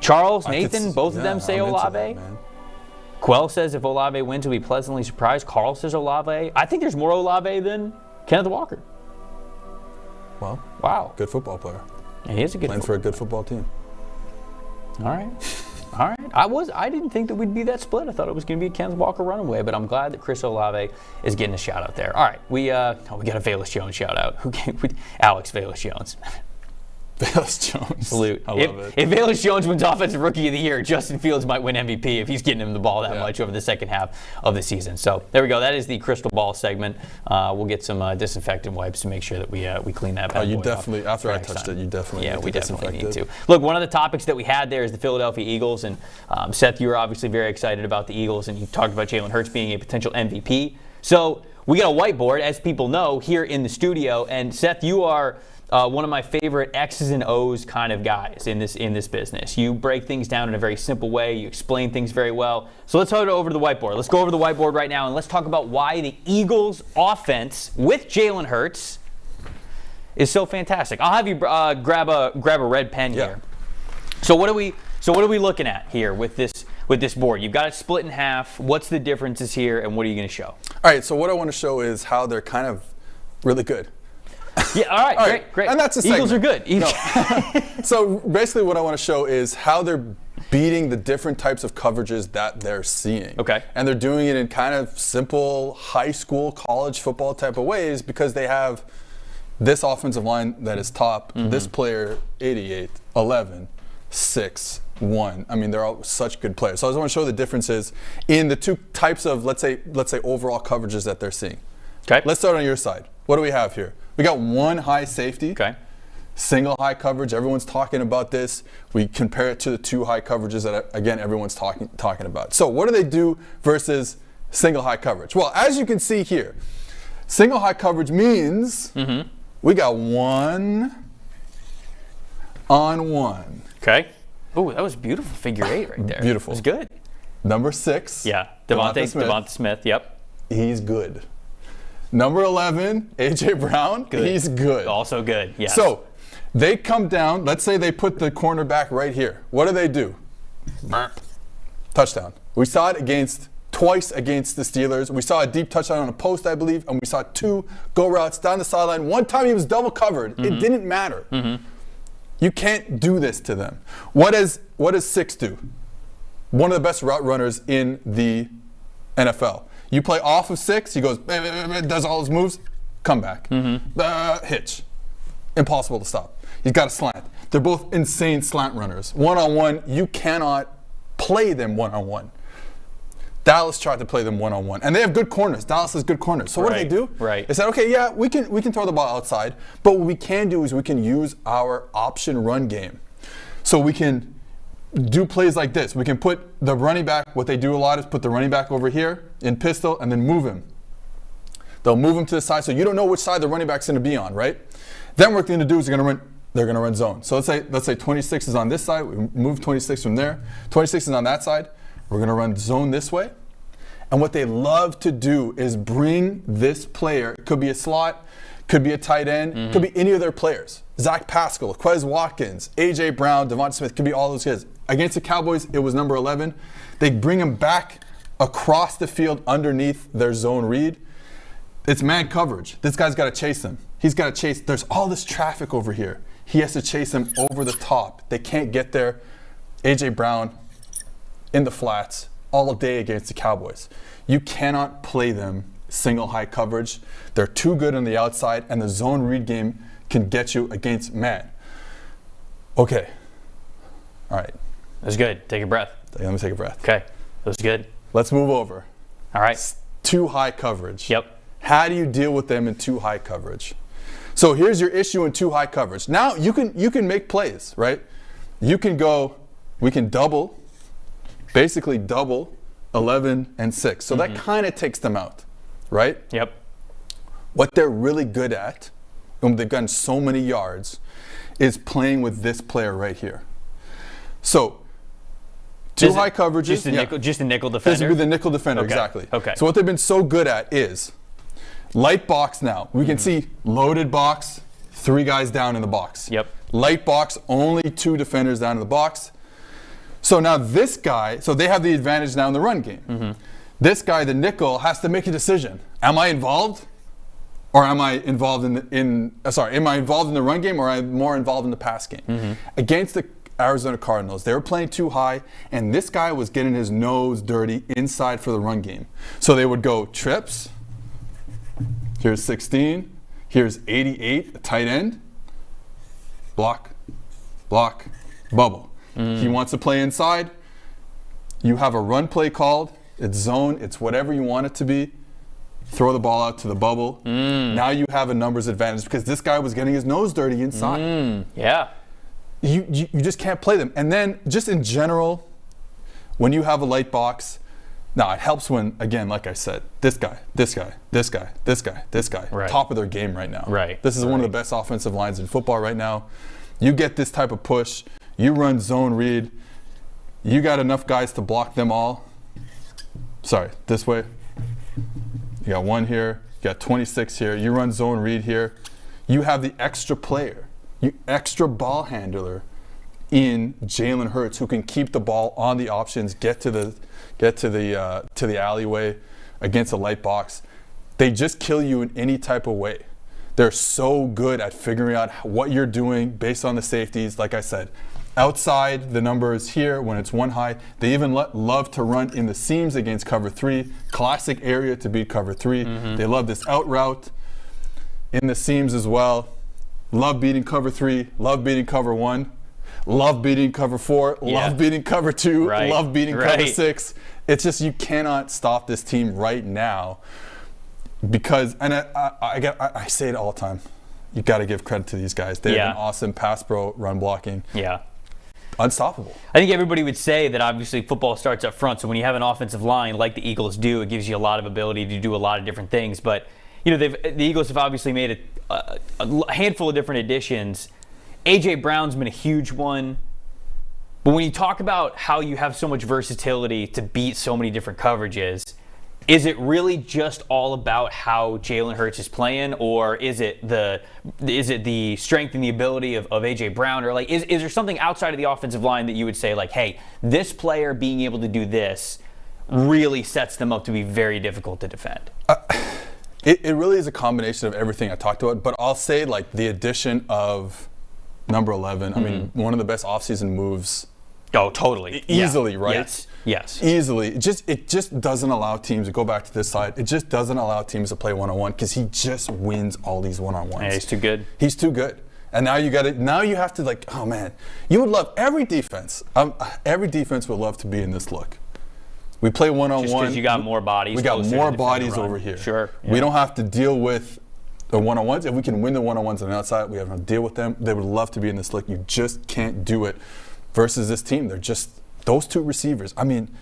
Charles, Nathan, both of them say Olave. Quell says if Olave wins, we'll be pleasantly surprised. Carl says Olave. I think there's more Olave than Kenneth Walker. Well, wow. Good football player. Yeah, he is a good playing for a good football team. All right. All right. I didn't think that we'd be that split. I thought it was going to be a Kenneth Walker runaway, but I'm glad that Chris Olave is getting a shout out there. All right. We got a Velus Jones shout out. Alex Velus Jones. Velus Jones. Salute. I love it. If Velus Jones wins Offensive Rookie of the Year, Justin Fields might win MVP if he's getting him the ball that much over the second half of the season. So there we go. That is the crystal ball segment. We'll get some disinfectant wipes to make sure that we clean that. You definitely, after I touched it, you definitely need to definitely need it. to. Look, one of the topics that we had there is the Philadelphia Eagles, and Seth, you were obviously very excited about the Eagles, and you talked about Jalen Hurts being a potential MVP. So we got a whiteboard, as people know, here in the studio, and Seth, you are one of my favorite X's and O's kind of guys in this business. You break things down in a very simple way. You explain things very well. So let's head over to the whiteboard. Let's go over the whiteboard right now, and let's talk about why the Eagles' offense with Jalen Hurts is so fantastic. I'll have you grab a red pen here. So what are we looking at here with this board? You've got it split in half. What's the differences here, and what are you going to show? All right. So what I want to show is how they're kind of really good. Yeah, all right, great. And that's a segment. Eagles are good. No. So basically what I want to show is how they're beating the different types of coverages that they're seeing. Okay. And they're doing it in kind of simple high school, college football type of ways because they have this offensive line that is top, this player 88, 11, 6, 1. I mean, they're all such good players. So I just want to show the differences in the two types of, let's say overall coverages that they're seeing. Okay. Let's start on your side. What do we have here? We got one high safety. Okay. Single high coverage. Everyone's talking about this. We compare it to the two high coverages that, again, everyone's talking about. So what do they do versus single high coverage? Well, as you can see here, single high coverage means we got 1-on-1. Okay. Oh, that was beautiful figure 8 right there. Beautiful. It was good. Number 6. Yeah. Devonta Smith. Yep. He's good. Number 11, A.J. Brown. Good. He's good. Also good. Yes. So they come down. Let's say they put the cornerback right here. What do? Touchdown. We saw it twice against the Steelers. We saw a deep touchdown on a post, I believe, and we saw 2 go routes down the sideline. One time he was double covered. It didn't matter. You can't do this to them. What does 6 do? One of the best route runners in the NFL. You play off of 6, he goes, does all his moves, come back. Hitch. Impossible to stop. He's got a slant. They're both insane slant runners. One-on-one, you cannot play them one-on-one. Dallas tried to play them one-on-one. And they have good corners. Dallas has good corners. So what do they do? Right. They said, okay, yeah, we can throw the ball outside, but what we can do is we can use our option run game. So we can do plays like this. We can put the running back, what they do a lot is put the running back over here in pistol and then move him. They'll move him to the side so you don't know which side the running back's going to be on, right? Then what they're going to do is they're going to run zone. So let's say 26 is on this side. We move 26 from there. 26 is on that side. We're going to run zone this way. And what they love to do is bring this player, it could be a slot, could be a tight end, could be any of their players. Zach Pascal, Quez Watkins, A.J. Brown, Devonta Smith, could be all those guys. Against the Cowboys, it was number 11. They bring him back across the field underneath their zone read. It's man coverage. This guy's got to chase them. He's got to chase. There's all this traffic over here. He has to chase them over the top. They can't get there. A.J. Brown in the flats all day against the Cowboys. You cannot play them single high coverage. They're too good on the outside, and the zone read game can get you against man. Okay. All right. That's good. Take a breath. Let me take a breath. Okay. That's good. Let's move over. All right. Too high coverage. Yep. How do you deal with them in too high coverage? So here's your issue in too high coverage. Now you can make plays, right? We can basically double 11 and 6. So that kind of takes them out, right? Yep. What they're really good at, and they've gotten so many yards, is playing with this player right here. So two high coverages. Just a nickel defender? This would be the nickel defender, okay. exactly. Okay. So what they've been so good at is light box now. We can see loaded box, 3 guys down in the box. Yep. Light box, only 2 defenders down in the box. So now this guy, so they have the advantage now in the run game. This guy, the nickel, has to make a decision. Am I involved? Or am I involved am I involved in the run game, or am I more involved in the pass game? Against the Arizona Cardinals, they were playing too high, and this guy was getting his nose dirty inside for the run game. So they would go trips. Here's 16. Here's 88, a tight end. Block, block, bubble. He wants to play inside. You have a run play called. It's zone. It's whatever you want it to be. Throw the ball out to the bubble. Now you have a numbers advantage because this guy was getting his nose dirty inside. Yeah. You just can't play them. And then just in general, when you have a light box, now it helps when, again, like I said, this guy, Right. top of their game right now. Right. This is one of the best offensive lines in football right now. You get this type of push, you run zone read, you got enough guys to block them all. Sorry, this way. You got 1 here, you got 26 here, you run zone read here. You have the extra player, extra ball handler in Jalen Hurts who can keep the ball on the options, get to the alleyway against a light box. They just kill you in any type of way. They're so good at figuring out what you're doing based on the safeties. Like I said, outside the number is here when it's 1 high. They even love to run in the seams against cover 3. Classic area to beat cover 3. They love this out route in the seams as well. Love beating cover 3. Love beating cover 1. Love beating cover 4. Love beating cover 2. Right. Love beating cover 6. It's just you cannot stop this team right now. Because, and I say it all the time, you got to give credit to these guys. They have an awesome pass pro run blocking. Yeah. Unstoppable. I think everybody would say that obviously football starts up front. So when you have an offensive line like the Eagles do, it gives you a lot of ability to do a lot of different things. But, you know, the Eagles have obviously made a handful of different additions. A.J. Brown's been a huge one. But when you talk about how you have so much versatility to beat so many different coverages, is it really just all about how Jalen Hurts is playing, or is it the strength and the ability of A.J. Brown, or like is there something outside of the offensive line that you would say like, hey, this player being able to do this really sets them up to be very difficult to defend? It really is a combination of everything I talked about, but I'll say like the addition of number 11. I mean, one of the best offseason moves. Oh, totally. Easily, right? Yes. Easily. It just doesn't allow teams to go back to this side. It just doesn't allow teams to play one-on-one because he just wins all these one-on-ones. Yeah, he's too good. He's too good. And now you have to like, oh man, you would love every defense. Every defense would love to be in this look. We play one-on-one. Just because you got more bodies. We got more bodies over here. Sure. Yeah. We don't have to deal with the one-on-ones. If we can win the one-on-ones on the outside, we have to deal with them. They would love to be in this look. You just can't do it versus this team. They're just those 2 receivers. I mean,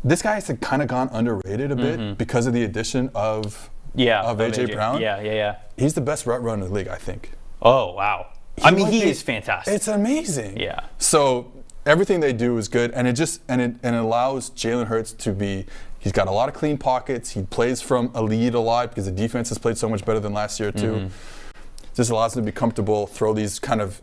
this guy has kind of gone underrated a bit because of the addition of A.J. Brown. Yeah. He's the best route runner in the league, I think. Oh, wow. He is fantastic. It's amazing. Yeah. So everything they do is good, and it allows Jalen Hurts to be. He's got a lot of clean pockets. He plays from a lead a lot because the defense has played so much better than last year too. Just allows him to be comfortable, throw these kind of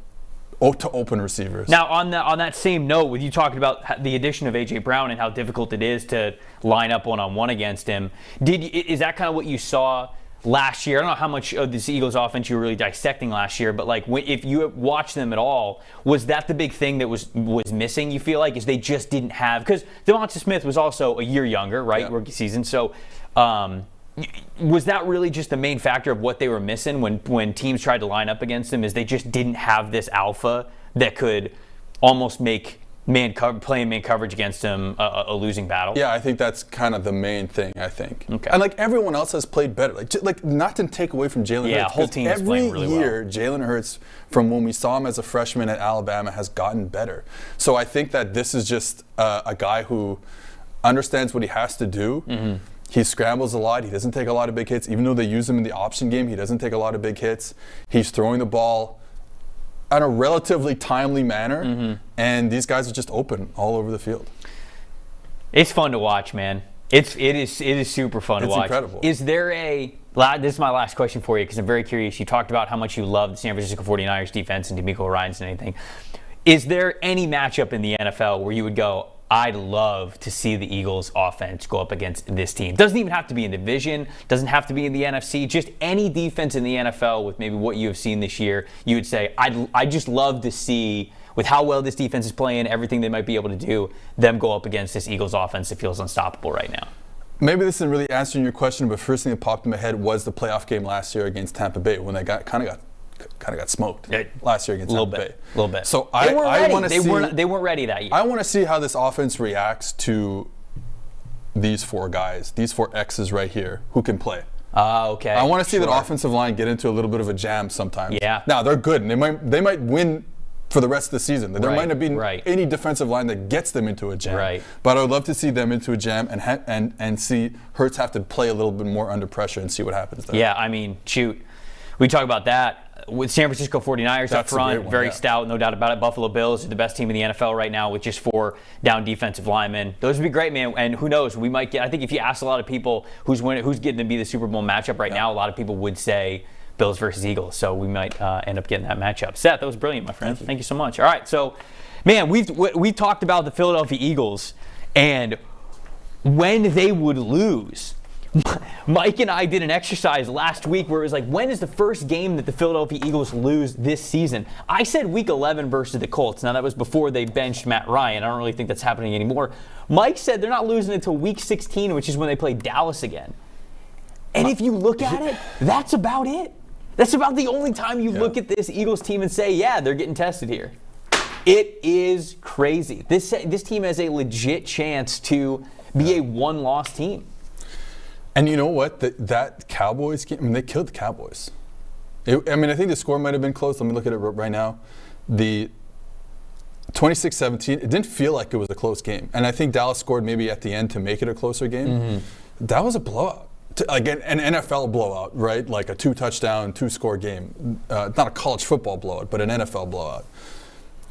to open receivers. Now, on that same note, with you talking about the addition of A.J. Brown and how difficult it is to line up one-on-one against him, is that kind of what you saw last year, I don't know how much of this Eagles offense you were really dissecting last year, but like if you watched them at all, was that the big thing that was missing, you feel like, is they just didn't have, because Devonta Smith was also a year younger, right, rookie season, so was that really just the main factor of what they were missing when teams tried to line up against them, is they just didn't have this alpha that could almost make playing man coverage against them a losing battle? Yeah, I think that's kind of the main thing, I think. Okay. And like everyone else has played better. Like not to take away from Jalen Hurts. Yeah, whole team is playing really well. Every year, Jalen Hurts, from when we saw him as a freshman at Alabama, has gotten better. So I think that this is just a guy who understands what he has to do. Mm-hmm. He scrambles a lot. He doesn't take a lot of big hits. Even though they use him in the option game, he doesn't take a lot of big hits. He's throwing the ball in a relatively timely manner, and these guys are just open all over the field. It's fun to watch, man. It is super fun to watch. It's incredible. Is there this is my last question for you, because I'm very curious. You talked about how much you love the San Francisco 49ers defense and DeMeco Ryans and anything. Is there any matchup in the NFL where you would go, I'd love to see the Eagles offense go up against this team? Doesn't even have to be in division, doesn't have to be in the NFC, just any defense in the NFL with maybe what you have seen this year, you would say, I'd just love to see, with how well this defense is playing, everything they might be able to do, them go up against this Eagles offense that feels unstoppable right now. Maybe this isn't really answering your question, but first thing that popped in my head was the playoff game last year against Tampa Bay, when they kind of got smoked last year against Tampa Bay. A little bit. So I want to see. They weren't ready that year. I want to see how this offense reacts to these four guys, these four X's right here, who can play. Okay. I want to see that offensive line get into a little bit of a jam sometimes. Yeah. Now they're good, and they might win for the rest of the season. There might not be any defensive line that gets them into a jam. Right. But I would love to see them into a jam and see Hurts have to play a little bit more under pressure and see what happens there. Yeah, I mean, shoot. We talk about that. With San Francisco 49ers up front, very stout, no doubt about it. Buffalo Bills are the best team in the NFL right now with just 4 down defensive linemen. Those would be great, man. And who knows, we might get, I think if you ask a lot of people who's getting to be the Super Bowl matchup right now, a lot of people would say Bills versus Eagles. So we might end up getting that matchup. Seth, that was brilliant, my friend. Thank you so much. All right, so, man, we've talked about the Philadelphia Eagles and when they would lose. Mike and I did an exercise last week where it was like, when is the first game that the Philadelphia Eagles lose this season? I said week 11 versus the Colts. Now, that was before they benched Matt Ryan. I don't really think that's happening anymore. Mike said they're not losing until week 16, which is when they play Dallas again. And if you look at it, that's about it. That's about the only time you look at this Eagles team and say, yeah, they're getting tested here. It is crazy. This team has a legit chance to be a one-loss team. And you know what? That Cowboys game, I mean, they killed the Cowboys. I think the score might have been close. Let me look at it right now. The 26-17, it didn't feel like it was a close game. And I think Dallas scored maybe at the end to make it a closer game. Mm-hmm. That was a blowout. Like an NFL blowout, right? Like a 2-touchdown, 2-score game. Not a college football blowout, but an NFL blowout.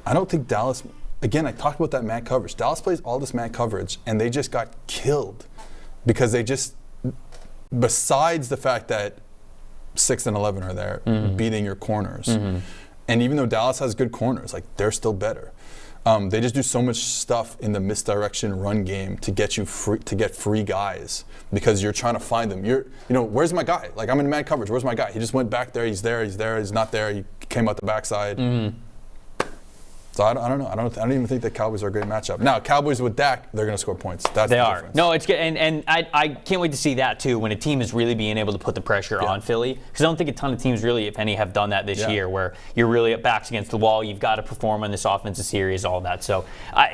I don't think Dallas, again, I talked about that man coverage. Dallas plays all this man coverage, and they just got killed because they just, besides the fact that 6 and 11 are there, beating your corners. Mm-hmm. And even though Dallas has good corners, like, they're still better. They just do so much stuff in the misdirection run game to get you free guys because you're trying to find them. Where's my guy? Like, I'm in man coverage. Where's my guy? He just went back there. He's there. He's not there. He came out the backside. Mm-hmm. So I don't know. I don't even think the Cowboys are a great matchup. Now, Cowboys with Dak, they're going to score points. That's the difference. No, it's good, and I can't wait to see that too when a team is really being able to put the pressure on Philly, because I don't think a ton of teams really, if any, have done that this year, where you're really at backs against the wall. You've got to perform on this offensive series, all that. So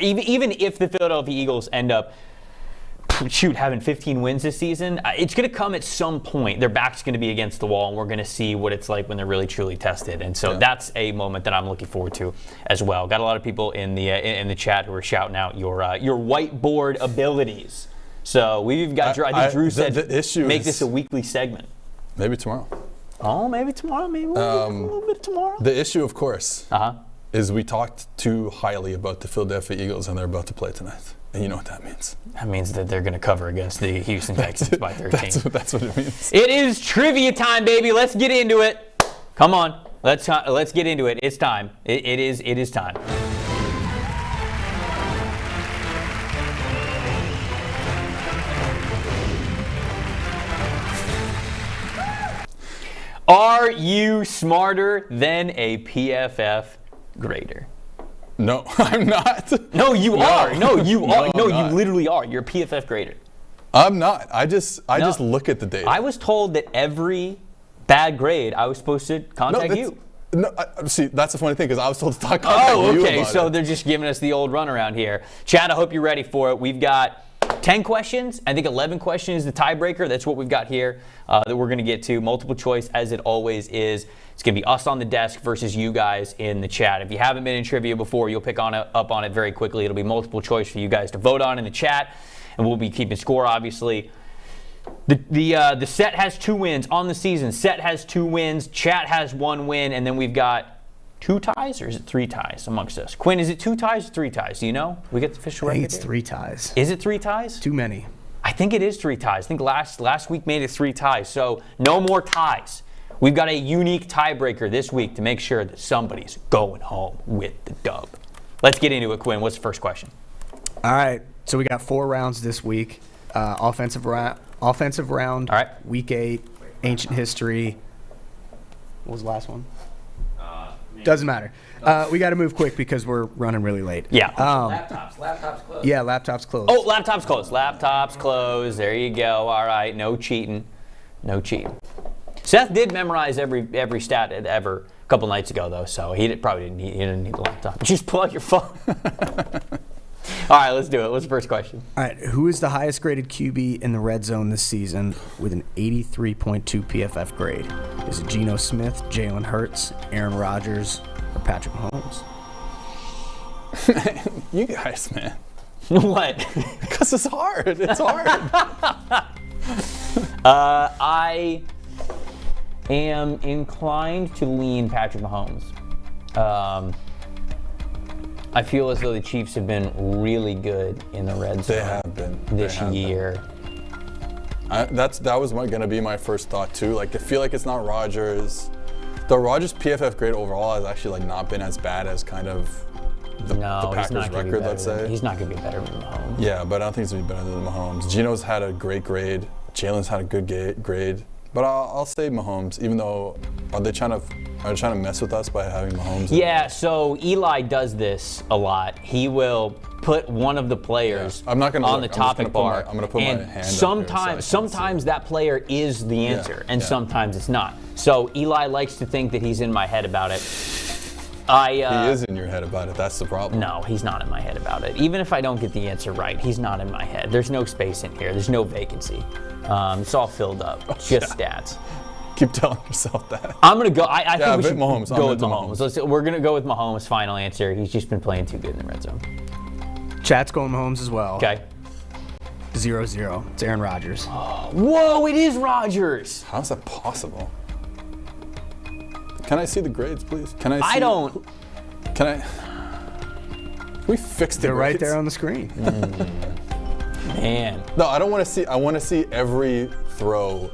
even if the Philadelphia Eagles end up having 15 wins this season, it's going to come at some point. Their back's going to be against the wall, and we're going to see what it's like when they're really truly tested. And so that's a moment that I'm looking forward to as well. Got a lot of people in the chat who are shouting out your whiteboard abilities. So we've got. I think Drew said the issue make this a weekly segment. Maybe tomorrow. Oh, maybe tomorrow. Maybe a little bit tomorrow. The issue, of course, is we talked too highly about the Philadelphia Eagles, and they're about to play tonight. And you know what that means. That means that they're going to cover against the Houston Texans by 13. That's what it means. It is trivia time, baby. Let's get into it. Come on. Let's get into it. It's time. It is time. Are you smarter than a PFF grader? No, I'm not. No, you are. No, you are. I'm No, you not. literally are. You're a PFF grader. I'm not. I just look at the data. I was told that every bad grade, I was supposed to contact you. No, see, that's the funny thing because I was told to contact you okay. about So it. they're just giving us the old runaround here. Chad, I hope you're ready for it. We've got 10 questions. I think 11 questions is the tiebreaker. That's what we've got here that we're going to get to. Multiple choice, as it always is. It's going to be us on the desk versus you guys in the chat. If you haven't been in trivia before, you'll pick up on it very quickly. It'll be multiple choice for you guys to vote on in the chat, and we'll be keeping score, obviously. The set has 2 wins on the season. Set has 2 wins. Chat has 1 win, and then we've got 2 ties, or is it 3 ties amongst us? Quinn, is it 2 ties or 3 ties? Do you know? We get the official I record. think it's 3 ties. Is it 3 ties? Too many. I think it is 3 ties. I think last week made it 3 ties. So no more ties. We've got a unique tiebreaker this week to make sure that somebody's going home with the dub. Let's get into it, Quinn. What's the first question? All right. So we got 4 rounds this week. Offensive round. All right. Week 8. Ancient history. What was the last one? Doesn't matter. We got to move quick because we're running really late. Yeah. Laptops closed. Yeah, laptops closed. Oh, laptops closed. Laptops closed. There you go. All right. No cheating. No cheating. Seth did memorize every stat ever a couple nights ago, though, so he didn't need the laptop. Just plug your phone. All right, let's do it. What's the first question? All right. Who is the highest graded QB in the red zone this season with an 83.2 PFF grade? Is it Geno Smith, Jalen Hurts, Aaron Rodgers, or Patrick Mahomes? You guys, man. What? Because it's hard. It's hard. I am inclined to lean Patrick Mahomes. I feel as though the Chiefs have been really good in the red zone. They have been. This year. That was going to be my first thought too. Like, I feel like it's not Rodgers. The Rodgers PFF grade overall has actually not been as bad as kind of the Packers record, let's say. He's not going to be better than Mahomes. Yeah, but I don't think he's going to be better than Mahomes. Geno's had a great grade. Jalen's had a good grade. But I'll say Mahomes, even though are they trying to mess with us by having Mahomes? Yeah, so Eli does this a lot. He will put one of the players I'm not gonna on look. the topic bar. I'm going to put my hand sometimes that player is the answer, and sometimes it's not. So Eli likes to think that he's in my head about it. He is in your head about it. That's the problem. No, he's not in my head about it. Even if I don't get the answer right, he's not in my head. There's no space in here. There's no vacancy. It's all filled up. Just stats. Keep telling yourself that. I'm going to go. I think we should Mahomes. go with Mahomes. We're going to go with Mahomes. Final answer. He's just been playing too good in the red zone. Chat's going Mahomes as well. Okay. 0-0. It's Aaron Rodgers. Whoa, it is Rodgers. How's that possible? Can I see the grades, please? Can I see? I don't. Can we fix the They're grades? right there on the screen. Man. No, I don't want to see. I want to see every throw.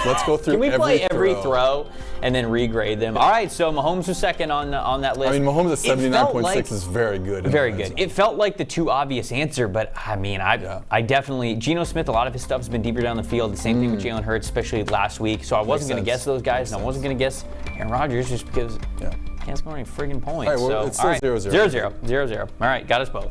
Let's go through. Can we play every throw throw and then regrade them? All right, so Mahomes was second on that list. I mean, Mahomes at 79.6 is very good. Very good. It felt like the too obvious answer, but I mean, I definitely, Geno Smith, a lot of his stuff has been deeper down the field. The same thing with Jalen Hurts, especially last week. So I wasn't going to guess those guys, and I wasn't going to guess Aaron Rodgers just because can't score any friggin' points. All right, well, it's still 0-0. 0-0. All right, got us both.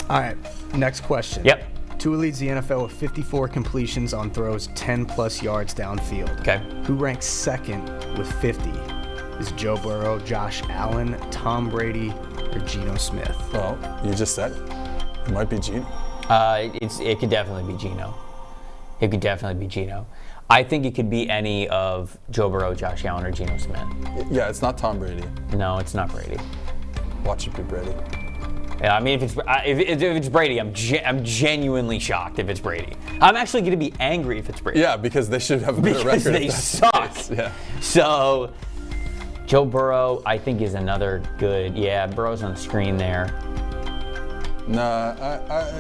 All right, next question. Yep. Tua leads the NFL with 54 completions on throws 10-plus yards downfield. Okay. Who ranks second with 50? Is it Joe Burrow, Josh Allen, Tom Brady, or Geno Smith? Well, you just said it. It might be Geno. It could definitely be Geno. It could definitely be Geno. I think it could be any of Joe Burrow, Josh Allen, or Geno Smith. Yeah, it's not Tom Brady. No, it's not Brady. Watch it be Brady. Yeah, I mean, if it's Brady, I'm genuinely shocked if it's Brady. I'm actually going to be angry if it's Brady. Yeah, because they should have a better record. Because they suck. Yeah. So, Joe Burrow, I think, is another good. Yeah, Burrow's on the screen there. Nah, I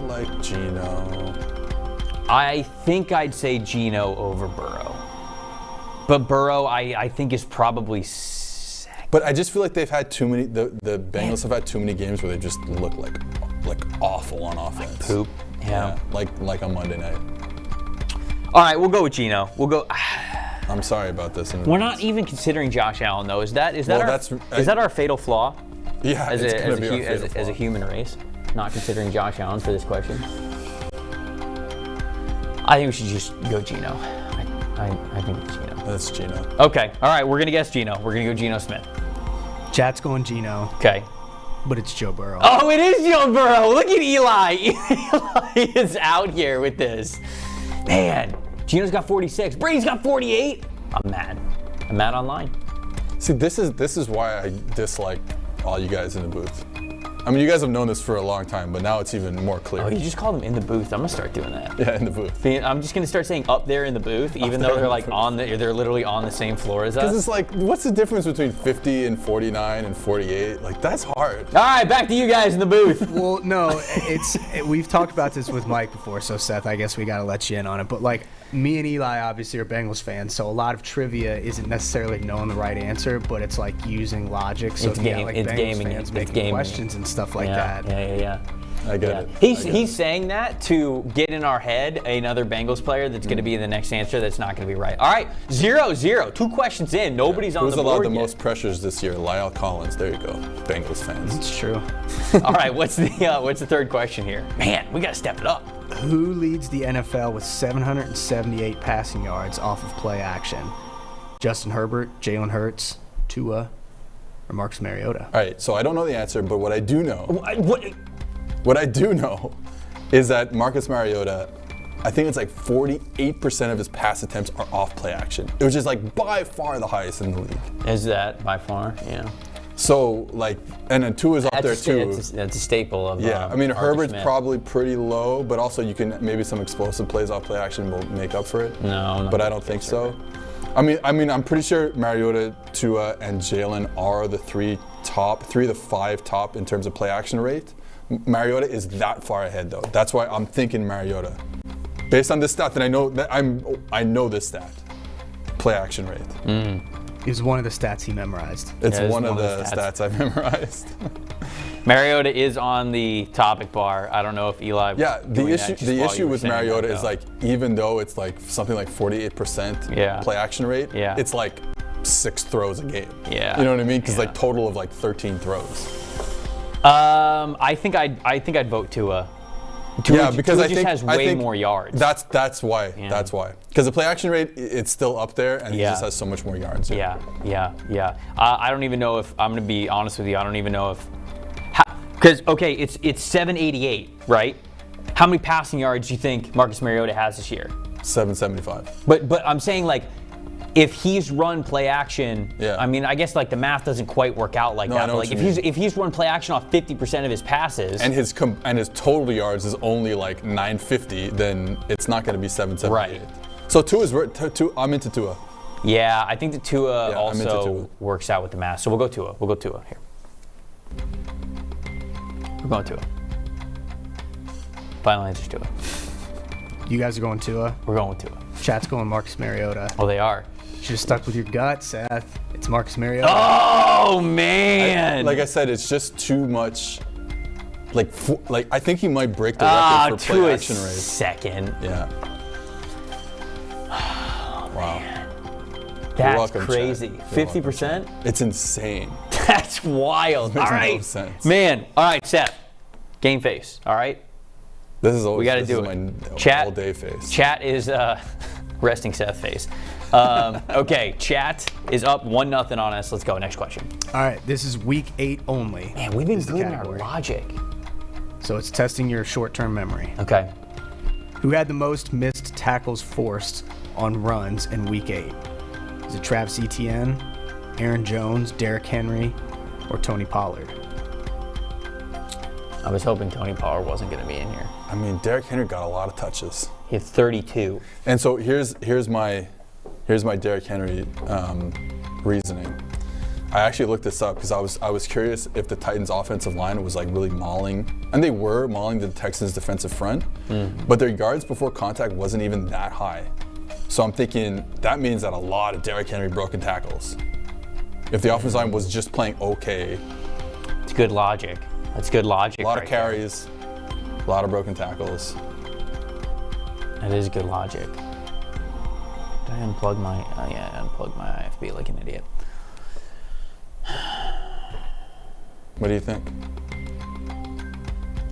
like Geno. I think I'd say Geno over Burrow. But Burrow, I think, is probably second. But I just feel like they've had too many. The Bengals have had too many games where they just look like awful on offense. Like poop. Yeah. Like on Monday night. All right, we'll go with Geno. We'll go. I'm sorry about this. We're not even considering Josh Allen, though. Is that our fatal flaw? Yeah, as a human race, not considering Josh Allen for this question. I think we should just go Geno. I think it's Geno. That's Geno. Okay, all right, we're gonna guess Geno. We're gonna go Geno Smith. Chat's going Geno. Okay. But it's Joe Burrow. Oh, it is Joe Burrow. Look at Eli. Eli is out here with this. Man, Geno's got 46. Brady's got 48. I'm mad. I'm mad online. See, this is why I dislike all you guys in the booth. I mean, you guys have known this for a long time, but now it's even more clear. Oh, you just called them in the booth. I'm gonna start doing that. Yeah, in the booth. I'm just gonna start saying up there in the booth, even though they're like they're literally on the same floor as us. Because it's like, what's the difference between 50 and 49 and 48? Like, that's hard. All right, back to you guys in the booth. Well, no, we've talked about this with Mike before, so Seth, I guess we gotta let you in on it. But like, me and Eli obviously are Bengals fans, so a lot of trivia isn't necessarily knowing the right answer, but it's like using logic. So it's Bengals gaming. fans making questions and stuff like that. Yeah. I get it. He's saying that to get in our head another Bengals player that's going to be the next answer that's not going to be right. All right, 0-0. 2 questions in. Nobody's on the board. Who's allowed the yet. most pressures this year? Lyle Collins. There you go, Bengals fans. It's true. All right, what's the third question here? Man, we got to step it up. Who leads the NFL with 778 passing yards off of play action? Justin Herbert, Jalen Hurts, Tua, or Marcus Mariota? All right, so I don't know the answer, but what I do know. What I do know is that Marcus Mariota, I think it's like 48% of his pass attempts are off play action, which is like by far the highest in the league. Is that by far? Yeah. So like, and then Tua's up there too. That's a staple of. Yeah, I mean Herbert's Smith. probably pretty low, but also you can maybe some explosive plays off play action will make up for it. No, but I don't think so. I mean, I'm pretty sure Mariota, Tua, and Jalen are the three of the 5 top in terms of play action rate. Mariota is that far ahead though. That's why I'm thinking Mariota, based on this stat that I know this stat, play action rate. It was one of the stats he memorized. It's one of the stats I've memorized. Mariota is on the topic bar. I don't know if Eli. Yeah, the issue with Mariota is like, even though it's like something like 48% play action rate, it's like 6 throws a game. Yeah. You know what I mean? Because like total of like 13 throws. I think I'd vote Tua. Because Tua I just think has way more yards. That's why. Yeah. That's why. Because the play action rate, it's still up there, and he just has so much more yards. Yeah. I don't even know if I'm gonna be honest with you. I don't even know if because it's 788, right? How many passing yards do you think Marcus Mariota has this year? 775. But I'm saying like, if he's run play action, I mean, I guess like the math doesn't quite work out like that. But like if he's run play action off 50% of his passes, and his total yards is only like 950, then it's not going to be 778. Right. So I'm into Tua. Yeah, I think the Tua also works out with the math. So we'll go Tua. We'll go Tua here. We're going Tua. Final answer's Tua. You guys are going Tua? We're going with Tua. Chat's going Marcus Mariota. Oh, they are. Should have stuck with your gut, Seth. It's Marcus Mariota. Oh, man. Like I said, it's just too much. Like I think he might break the record for play action rate. Second. Yeah. Oh, wow. Man. That's crazy. 50%? It's insane. That's wild. All right. No sense. Man. All right, Seth. Game face. All right. This is always we got to do it. My all-day face. Chat is resting Seth face. Okay, chat is up 1-0 on us. Let's go. Next question. All right, this is week 8 only. Man, we've been good in our logic. So it's testing your short-term memory. Okay. Who had the most missed tackles forced on runs in week 8? Is it Travis Etienne, Aaron Jones, Derrick Henry, or Tony Pollard? I was hoping Tony Pollard wasn't going to be in here. I mean, Derrick Henry got a lot of touches. He had 32. And so here's my Derrick Henry reasoning. I actually looked this up because I was curious if the Titans' offensive line was like really mauling, and they were mauling the Texans' defensive front, but their yards before contact wasn't even that high. So I'm thinking that means that a lot of Derrick Henry broken tackles. If the offensive line was just playing okay. It's good logic. That's good logic. A lot of carries, a lot of broken tackles. That is good logic. Did I unplug my? Oh yeah, I unplugged my IFB like an idiot. What do you think?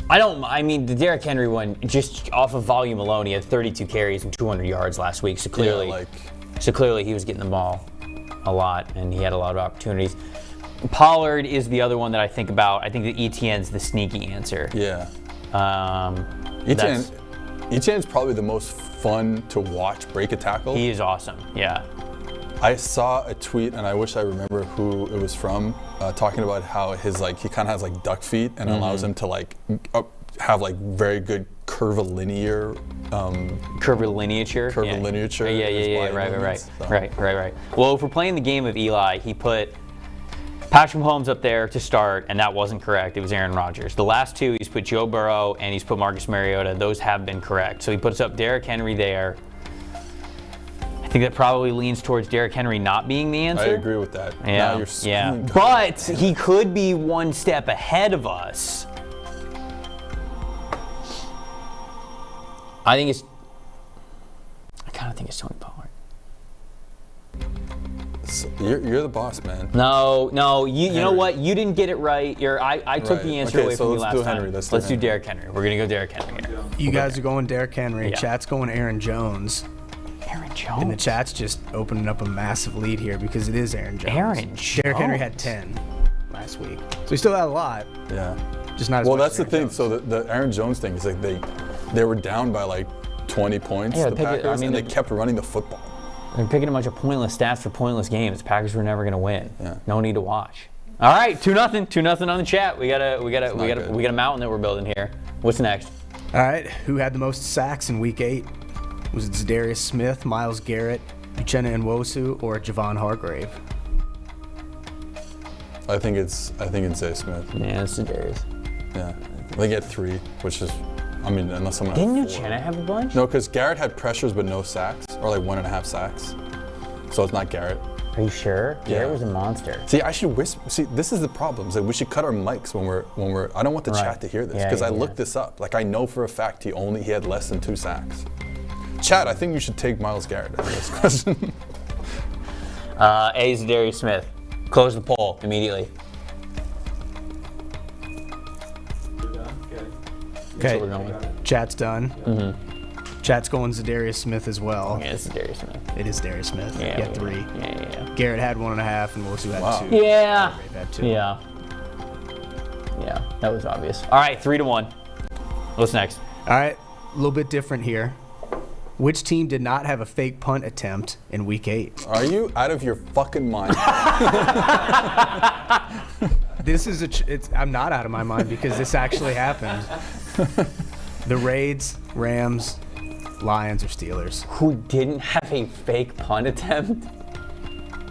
I mean, the Derrick Henry one, just off of volume alone, he had 32 carries and 200 yards last week. So clearly, he was getting the ball a lot, and he had a lot of opportunities. Pollard is the other one that I think about. I think that Etienne's the sneaky answer. Yeah. Etienne's probably the most fun to watch break a tackle. He is awesome. Yeah. I saw a tweet, and I wish I remember who it was from, talking about how he kind of has like duck feet, and allows him to have like very good curvilinear. Curvilineature. Curvilineature. Yeah. Right. Well, if we're playing the game of Eli, he put Patrick Mahomes up there to start, and that wasn't correct. It was Aaron Rodgers. The last two, he's put Joe Burrow and he's put Marcus Mariota. Those have been correct. So he puts up Derrick Henry there. I think that probably leans towards Derrick Henry not being the answer. I agree with that. Yeah. But he could be one step ahead of us. I kind of think it's Tony Pollard. You're the boss, man. No, you know what? You didn't get it right. I took the answer away from you last time. Let's do Derrick Henry. We're gonna go Derrick Henry here. You guys are going Derrick Henry. Yeah. Chat's going Aaron Jones. Aaron Jones. And the chat's just opening up a massive lead here because it is Aaron Jones. Derrick Henry had 10 last week, so he still had a lot. Yeah. Just not as well, much that's the thing. Jones. So the Aaron Jones thing is like they were down by like 20 points, the Packers, and they kept running the football. They're picking a bunch of pointless stats for pointless games. The Packers were never going to win. Yeah. No need to watch. All right, 2-0 on the chat. We got a mountain that we're building here. What's next? All right, who had the most sacks in Week 8? Was it Zadarius Smith, Myles Garrett, Uchenna Nwosu, or Javon Hargrave? I think it's Zay Smith. Yeah, it's Zadarius. Yeah, they get 3, which is. I mean, unless someone didn't Uchenna have a bunch? No, because Garrett had pressures but no sacks, or like 1.5 sacks. So it's not Garrett. Are you sure? Yeah. Garrett was a monster. See, I should whisper. See, this is the problem. Like, we should cut our mics when we're. I don't want the chat to hear this because I looked this up. Like, I know for a fact he had less than 2 sacks. Chat, I think you should take Myles Garrett out of this question. A is Zadarius Smith. Close the poll immediately. Okay, chat's done. Mm-hmm. Chat's going Zadarius Smith as well. Yeah, it's Zadarius Smith. It is Zadarius Smith. Yeah, he had 3. Yeah. Garrett had 1.5, and Nwosu had 2. Yeah. Had 2. Yeah, that was obvious. All right, 3-1. What's next? All right, a little bit different here. Which team did not have a fake punt attempt in Week 8? Are you out of your fucking mind? This is I'm not out of my mind because this actually happened. The Raids, Rams, Lions, or Steelers. Who didn't have a fake punt attempt?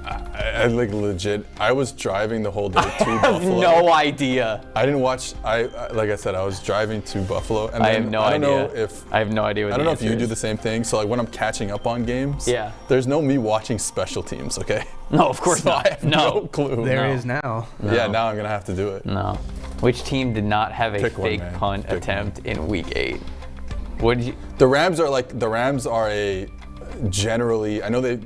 I like legit. I was driving the whole day to Buffalo. I have no idea. I didn't watch. Like I said, I was driving to Buffalo, and I have no idea. I have no idea. What I don't know if you do the same thing. So like when I'm catching up on games, there's no me watching special teams. Okay. No, of course not. I have no clue. There is now. No. Yeah, now I'm gonna have to do it. No. Which team did not have a fake punt attempt in Week 8? What did you? The Rams are a generally. I know they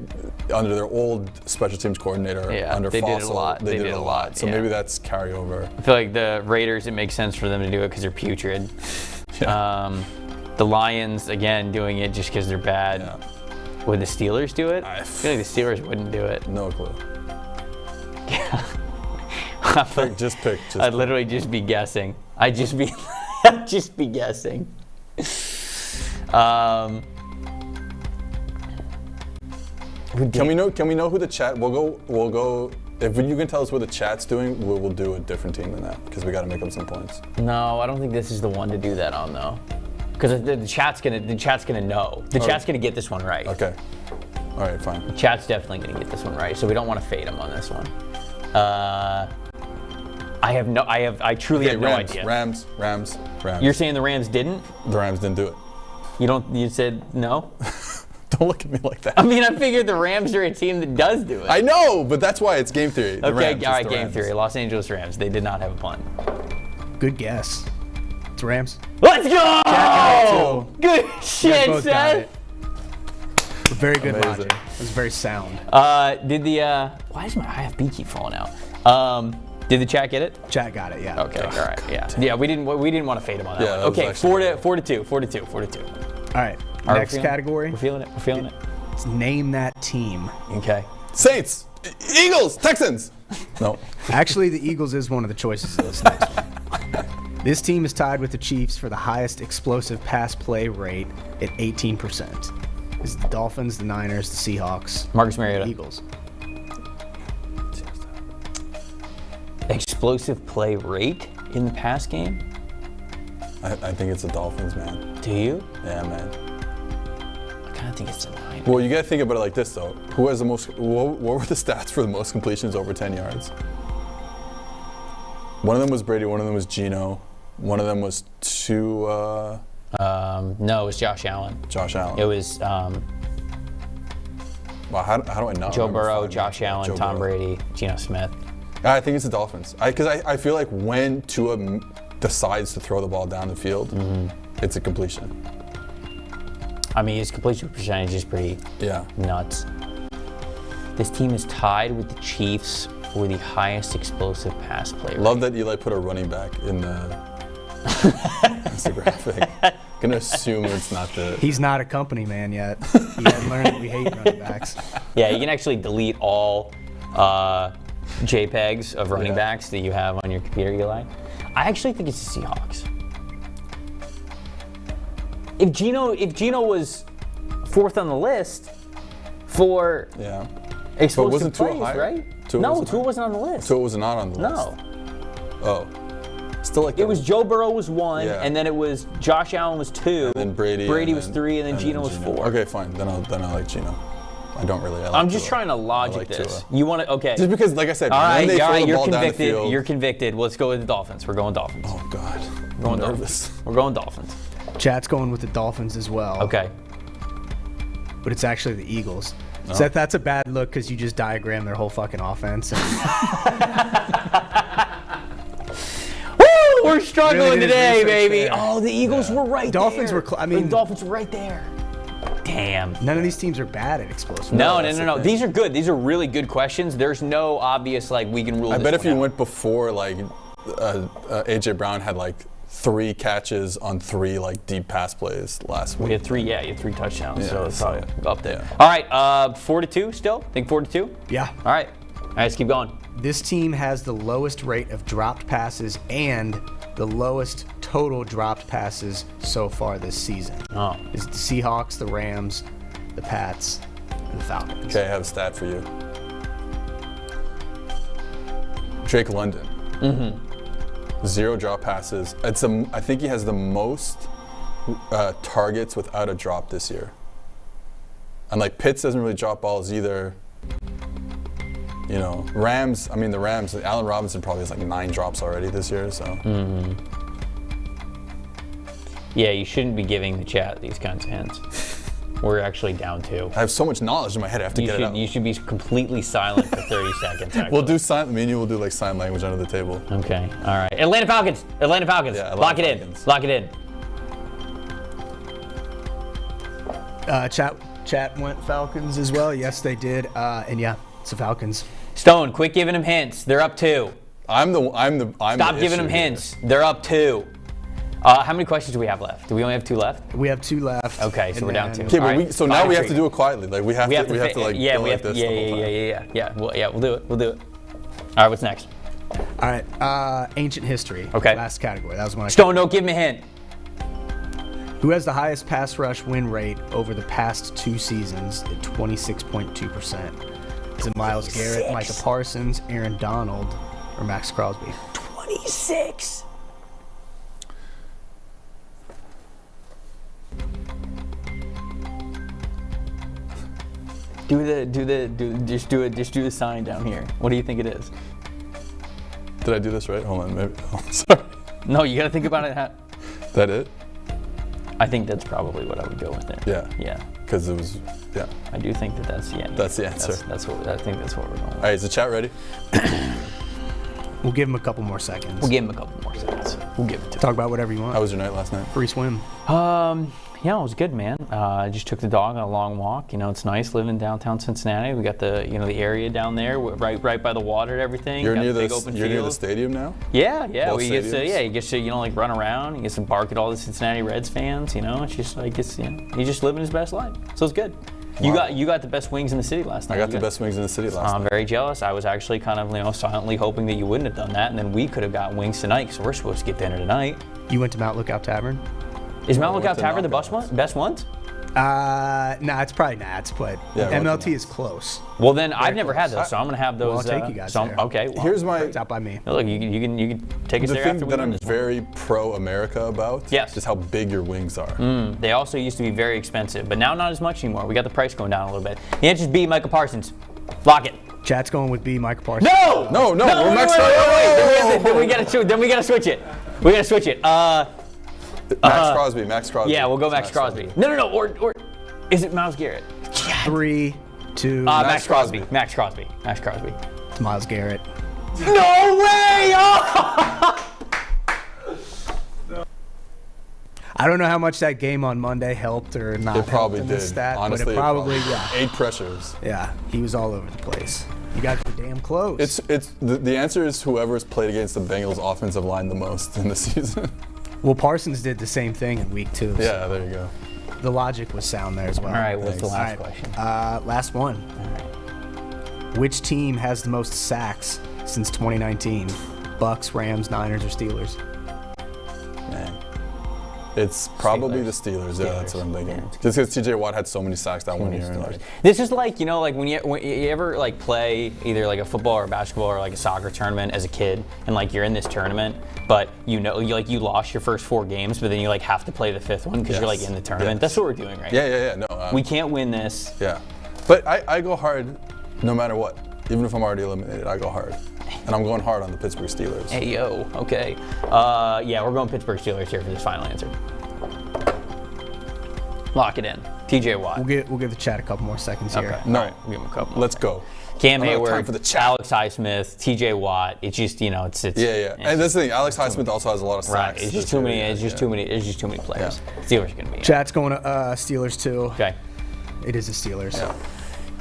under their old special teams coordinator under they Fossil, did it a lot. They did it a lot. So maybe that's carryover. I feel like the Raiders, it makes sense for them to do it because they're putrid. Yeah. The Lions, again, doing it just because they're bad. Yeah. Would the Steelers do it? I feel like the Steelers wouldn't do it. No clue. Yeah. Just pick. I'd literally just be guessing. I'd just be guessing. Can we know who the chat? We'll go. If you can tell us what the chat's doing, we'll do a different team than that because we got to make up some points. No, I don't think this is the one to do that on though, because the chat's gonna know. The chat's gonna get this one right. Okay. All right, fine. The chat's definitely gonna get this one right, so we don't want to fade them on this one. I truly have no idea. Rams. You're saying the Rams didn't? The Rams didn't do it. You said no? Don't look at me like that. I mean, I figured the Rams are a team that does do it. I know, but that's why it's game theory. All right, game theory. Los Angeles Rams. They did not have a punt. Good guess. It's Rams. Let's go! Good shit, Seth. Very good Amazing. logic. It was very sound. Why does my IFB keep falling out? Did the chat get it? Chat got it, yeah. Okay, all right, yeah. We didn't want to fade him on that Yeah, one. that was Okay, actually 4 to 2. All right, next category. We're feeling it. Let's name that team. Okay. Saints, Eagles, Texans. No. Actually, the Eagles is one of the choices of this next one. This team is tied with the Chiefs for the highest explosive pass play rate at 18%. It's the Dolphins, the Niners, the Seahawks, Marcus Mariota. the Eagles. Explosive play rate in the pass game? I think it's the Dolphins, man. Do you? Yeah, man. I kind of think it's the Niners. Well, you got to think about it like this, though. Who has the most? What were the stats for the most completions over 10 yards? One of them was Brady. One of them was Geno. One of them was No, it was Josh Allen. Josh Allen. It was Wow, how do I not Joe remember Burrow, five Josh names? Allen, Joe Tom Burrow. Brady, Geno Smith. I think it's the Dolphins. Because I feel like when Tua decides to throw the ball down the field, it's a completion. I mean, his completion percentage is pretty nuts. This team is tied with the Chiefs for the highest explosive pass play rate. Love that Eli put a running back in the graphic. Gonna assume it's not the. He's not a company man yet. He hasn't learned that we hate running backs. Yeah, you can actually delete all JPEGs of running backs that you have on your computer, Eli. I actually think it's the Seahawks. If Geno was fourth on the list for explosive plays, right? No, Tua wasn't on the list. Tua was not on the list. No. Oh. Still like it was Joe Burrow was 1, and then it was Josh Allen was 2. And then Brady was 3, and then Geno was 4. Okay, fine. Then I like Geno. I don't really. I'm just trying to logic this. Tua. You want to? Okay. Just because, like I said, all right, when they throw the you're ball convicted. down the field, You're convicted. Let's go with the Dolphins. We're going Dolphins. Oh God. We're going nervous. Dolphins. We're going Dolphins. Chat's going with the Dolphins as well. Okay. But it's actually the Eagles. Oh. Seth, that's a bad look because you just diagrammed their whole fucking offense. And we're struggling really today, baby. there. Oh, the Eagles were right Dolphins there. The Dolphins were right there. Damn. None of these teams are bad at explosive. No. These are good. These are really good questions. There's no obvious, we can rule I this bet if one you out. went before, A.J. Brown had 3 catches on 3 deep pass plays last week. We had 3, you had 3 touchdowns, so it's probably up there. Yeah. All right, 4 to 2 still? Think 4 to 2? Yeah. All right, let's keep going. This team has the lowest rate of dropped passes and the lowest total dropped passes so far this season. Oh. It's the Seahawks, the Rams, the Pats, and the Falcons. Okay, I have a stat for you. Drake London. 0 drop passes. I think he has the most targets without a drop this year. And Pitts doesn't really drop balls either. You know, the Rams, Allen Robinson probably has 9 drops already this year, so. Yeah, you shouldn't be giving the chat these kinds of hints. We're actually down 2. I have so much knowledge in my head, I have to get it out. You should be completely silent for 30 seconds. Actually. We'll do me and you will do sign language under the table. Okay, all right. Atlanta Falcons. Yeah, Lock it Falcons. in. Lock it in. Chat went Falcons as well. Yes, they did. And yeah, it's the Falcons. Stone, quit giving them hints. They're up 2. Stop giving them hints. They're up 2. How many questions do we have left? Do we only have 2 left? We have 2 left. Okay, so we're down 2. Okay, but right. now we have to do it quietly. We have to Yeah, go like this the whole time. Yeah. We'll do it. All right, what's next? All right, ancient history. Okay. Last category. That was one. Stone, don't give me a hint. Who has the highest pass rush win rate over the past 2 seasons at 26.2%? Is it Myles Garrett, Micah Parsons, Aaron Donald, or Max Crosby? 26. Just do the sign down here. What do you think it is? Did I do this right? Hold on, maybe. Oh, sorry. No, you gotta think about it. That it? I think that's probably what I would go with there. Yeah. Because it was, yeah. I do think that's the answer. That's the answer. I think that's what we're going with. All right, is the chat ready? We'll give him a couple more seconds. We'll give him a couple more seconds. We'll give it to him. Talk about whatever you want. How was your night last night? Free swim. Yeah, it was good, man. I just took the dog on a long walk. You know, it's nice living downtown Cincinnati. We got the the area down there, right by the water and everything. You're got near the big open You're field. near the stadium now. Yeah. Both We get to stadiums? you get to like run around. You get to bark at all the Cincinnati Reds fans. You know, it's just like he's just living his best life. So it's good. Wow. You got the best wings in the city last night. I got the best wings in the city last I'm night. very jealous. I was actually kind of silently hoping that you wouldn't have done that, and then we could have got wings tonight because we're supposed to get dinner tonight. You went to Mount Lookout Tavern? Is Mount Lookout went to Tavern the Knockout. best ones? Nah, it's probably Nats, but Yeah, I went to MLT is close. Well, then I've never had those, so I'm gonna have those. Well, I'll take you guys there. Okay. Well, Here's my It's out by me. look. You can take us the there thing after we that win I'm this one. very pro-America about. Yes. Is how big your wings are. They also used to be very expensive, but now not as much anymore. We got the price going down a little bit. The answer is B, Michael Parsons. Lock it. Chat's going with B, Michael Parsons. No! No, we're Max Wait. Then we gotta switch it. We gotta switch it. Max Crosby. Yeah, we'll go Max Crosby. No. Or is it Myles Garrett? 3, 2, Max Crosby. Max Crosby. it's Myles Garrett. No way! Oh! I don't know how much that game on Monday helped or not. It probably helped in did. this stat, Honestly, but it probably, yeah. 8 pressures. Yeah, he was all over the place. You guys were damn close. The answer is whoever's played against the Bengals offensive line the most in the season. Well, Parsons did the same thing in week 2. so Yeah, there you go. the logic was sound there as well. All right, what's the last All right, question? last one. Which team has the most sacks since 2019? Bucks, Rams, Niners, or Steelers? Man. It's probably the Steelers. Yeah, that's what I'm thinking. Just because TJ Watt had so many sacks that one year. And like, This is like, when you ever like play either like a football or basketball or like a soccer tournament as a kid, and like you're in this tournament, but you lost your first 4 games, but then you like have to play the 5th one because you're like in the tournament. Yes. That's what we're doing right yeah. now. No, We can't win this. Yeah, but I go hard no matter what. Even if I'm already eliminated, I go hard. And I'm going hard on the Pittsburgh Steelers. Hey, yo, okay. Yeah, we're going Pittsburgh Steelers here for this final answer. Lock it in. TJ Watt. We'll give the chat a couple more seconds here. Okay. No. All right, we'll give him a couple. Let's go. Cam I don't have Hayward, time for the chat. Alex Highsmith, TJ Watt. It's just, it's Yeah. And that's the thing. Alex Highsmith also has a lot of right. sacks. It's just too many. It's just too many. It's just too many players. Steelers are gonna be. Chat's going to Steelers too. Okay. It is the Steelers. Yeah.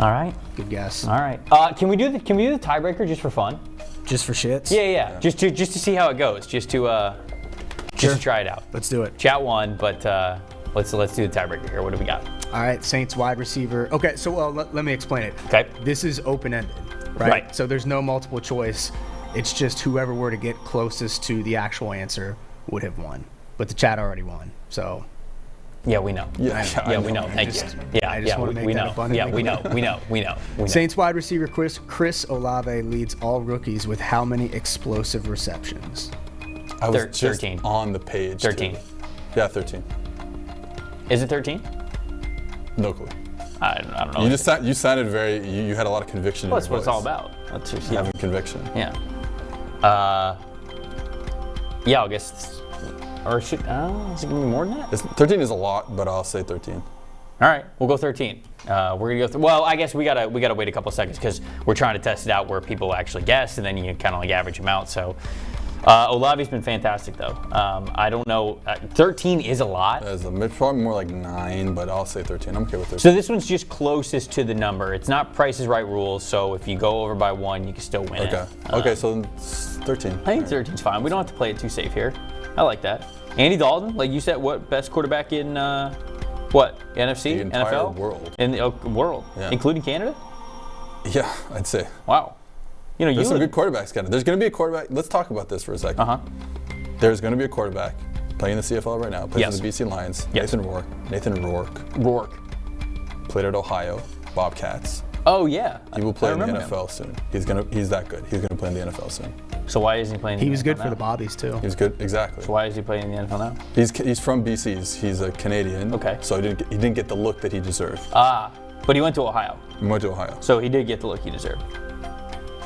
All right. Good guess. All right. Can we do the tiebreaker just for fun? Just for shits? Yeah. Just to see how it goes. Just to try it out. Let's do it. Chat won, but let's do the tiebreaker here. What do we got? All right, Saints wide receiver. Okay, so let me explain it. Okay. This is open-ended, right? Right. So there's no multiple choice. It's just whoever were to get closest to the actual answer would have won. But the chat already won, so. Yeah, we know. Yeah, we know. Thank you. Yeah, I just want to make we that know. abundantly Yeah, we know. Saints wide receiver Chris Olave leads all rookies with how many explosive receptions? I was just 13. on the page. 13. Too. Yeah, 13. Is it 13? No clue. I don't know. You sounded very. You had a lot of conviction. Well, in that's your what it's all voice. about. That's just, Having conviction. Yeah. Yeah, I guess. Or is it gonna be more than that? 13 is a lot, but I'll say 13. All right, we'll go 13. We're gonna go. Well, I guess we gotta wait a couple seconds because we're trying to test it out where people actually guess, and then you kind of like average them out. So. Olave's been fantastic, though. I don't know. 13 is a lot. It's probably more like 9, but I'll say 13. I'm okay with 13. So this one's just closest to the number. It's not Price is Right rules, so if you go over by 1, you can still win Okay. it. Okay, so then it's 13. I think 13's fine. We don't have to play it too safe here. I like that. Andy Dalton, like you said, what, best quarterback in, what, NFC? The entire NFL? world. In the world, Yeah. including Canada? Yeah, I'd say. Wow. There's some good quarterbacks, Canada. There's going to be a quarterback. Let's talk about this for a second. Uh-huh. There's going to be a quarterback playing in the CFL right now. Plays Yes. for the BC Lions. Yes. Nathan Rourke. Played at Ohio Bobcats. Oh, yeah. He will play in the remember him. NFL soon. He's that good. He's going to play in the NFL soon. So why is he playing in He the was NFL good for now? the Bobbies, too. He's good, exactly. So why is he playing in the NFL now? He's from BC. He's a Canadian. Okay. So he didn't get the look that he deserved. But he went to Ohio. He went to Ohio. So he did get the look he deserved.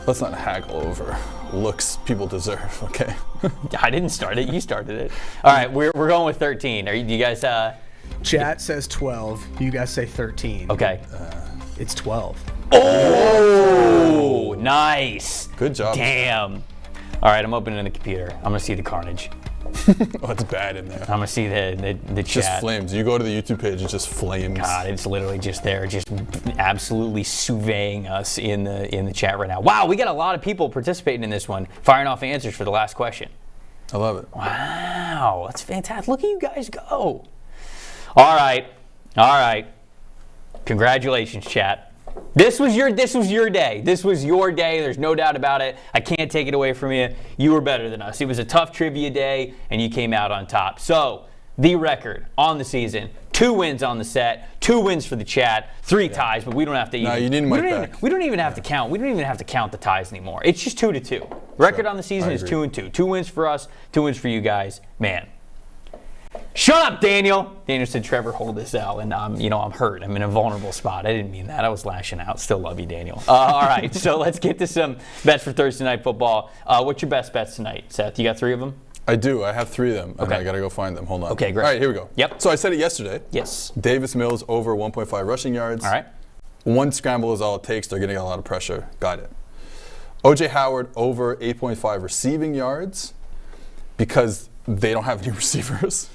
Let's not haggle over looks people deserve, okay? I didn't start it. You started it. All right, we're going with 13. Do you guys? Chat says 12. You guys say 13. Okay. It's 12. Oh, nice. Good job. Damn. All right, I'm opening the computer. I'm gonna see the carnage. Oh, it's bad in there. I'm gonna see the chat. Just flames. You go to the YouTube page, it's just flames. God, it's literally just there, just absolutely surveying us in the chat right now. Wow, we got a lot of people participating in this one, firing off answers for the last question. I love it. Wow, that's fantastic. Look at you guys go. All right. Congratulations, chat. This was your day. This was your day. There's no doubt about it. I can't take it away from you. You were better than us. It was a tough trivia day, and you came out on top. So, the record on the season, 2 wins on the set, 2 wins for the chat, 3 ties, but we don't have to even. No, you need Mike back. We don't even have to count. We don't even have to count the ties anymore. It's just 2-2. Record on the season is 2-2. 2 wins for us, 2 wins for you guys. Man. Shut up, Daniel. Daniel said, Trevor, hold this L. And I'm hurt. I'm in a vulnerable spot. I didn't mean that. I was lashing out. Still love you, Daniel. All right, so let's get to some bets for Thursday Night Football. What's your best bets tonight, Seth? You got 3 of them? I do. I have 3 of them. Okay. And I got to go find them. Hold on. Okay, great. All right, here we go. Yep. So I said it yesterday. Yes. Davis Mills over 1.5 rushing yards. All right. 1 scramble is all it takes. They're getting a lot of pressure. Got it. O.J. Howard over 8.5 receiving yards because they don't have any receivers.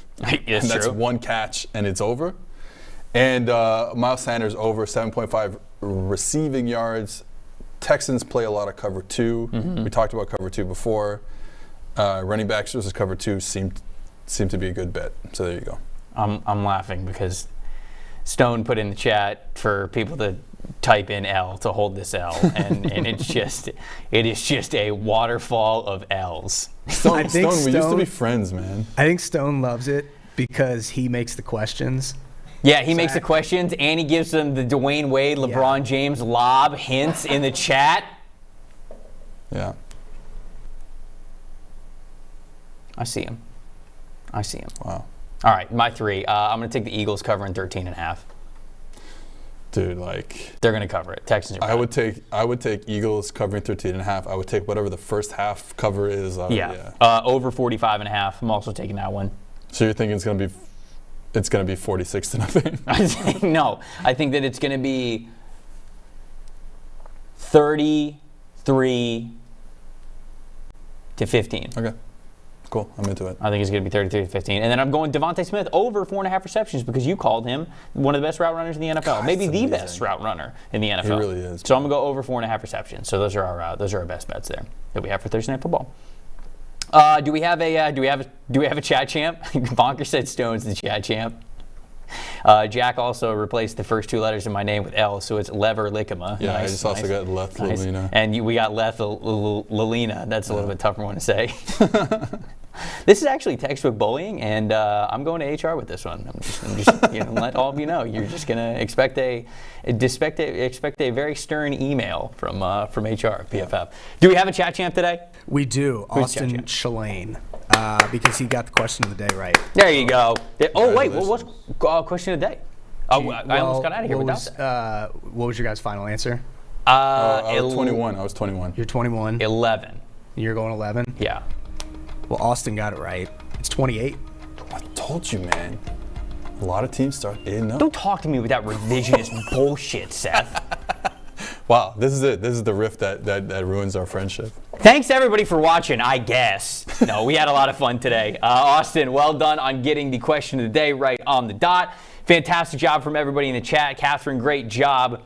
Yes, and that's true. 1 catch and it's over. And Miles Sanders over 7.5 receiving yards. Texans play a lot of cover 2. Mm-hmm. We talked about cover 2 before. Running backs versus cover 2 seemed to be a good bet. So there you go. I'm laughing because Stone put in the chat for people to type in L to hold this L, and it is just a waterfall of L's. Stone, we used to be friends, man. I think Stone loves it because he makes the questions. Yeah, he makes the questions, and he gives them the Dwayne Wade, LeBron James lob hints in the chat. Yeah. I see him. Wow. All right, my 3. I'm going to take the Eagles covering 13.5. Dude, like they're going to cover it. Texans are bad. I would take Eagles covering 13.5. I would take whatever the first half cover is. Over 45.5. I'm also taking that one. So you're thinking it's going to be 46-0? No, I think that it's going to be 33-15. Okay. Cool. I'm into it. I think it's going to be 33-15. And then I'm going Devontae Smith over 4.5 receptions because you called him one of the best route runners in the NFL. God, maybe the amazing. best route runner in the NFL. He really is. So I'm going to go over 4.5 receptions. So those are our best bets there that we have for Thursday Night Football. Do we have a chat champ? Bonker said Stone's the chat champ. Jack also replaced the first 2 letters in my name with L, so it's Lever Lickema. Yeah, nice, I just also got Leth Lalina. And we got Leth Lalina. That's a little bit tougher one to say. This is actually textbook bullying, and I'm going to HR with this one. I'm just let all of you know. You're just gonna expect a very stern email from HR PFF. Yeah. Do we have a chat champ today? We do. Austin Shalane, because he got the question of the day right. There you go. Oh wait, what's question of the day? Oh, I almost got out of here without that. What was your guys' final answer? I was 21. I was 21. You're 21. 11. You're going 11. Yeah. Well, Austin got it right. It's 28. I told you, man. A lot of teams start 8-0. Don't talk to me with that revisionist bullshit, Seth. Wow, this is it. This is the rift that ruins our friendship. Thanks everybody for watching, I guess. No, we had a lot of fun today. Austin, well done on getting the question of the day right on the dot. Fantastic job from everybody in the chat. Catherine, great job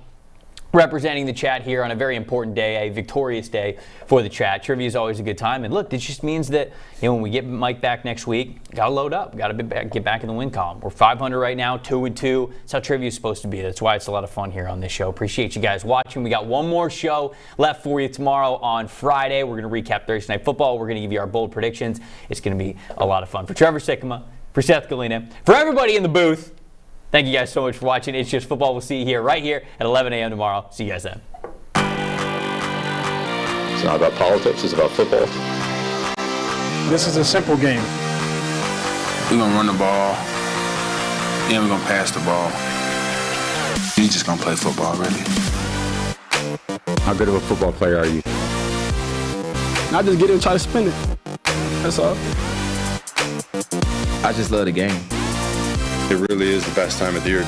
representing the chat here on a very important day, a victorious day for the chat. Trivia is always a good time. And look, this just means that when we get Mike back next week, got to load up, got to get back in the win column. We're 500 right now, 2-2. That's how trivia is supposed to be. That's why it's a lot of fun here on this show. Appreciate you guys watching. We got one more show left for you tomorrow on Friday. We're going to recap Thursday Night Football. We're going to give you our bold predictions. It's going to be a lot of fun. For Trevor Sikkema, for Seth Galina, for everybody in the booth, thank you guys so much for watching. It's Just Football. We'll see you here, right here at 11 a.m. tomorrow. See you guys then. It's not about politics. It's about football. This is a simple game. We're going to run the ball, and we're going to pass the ball. You're just going to play football, really. How good of a football player are you? Not just get it and try to spin it. That's all. I just love the game. It really is the best time of the year.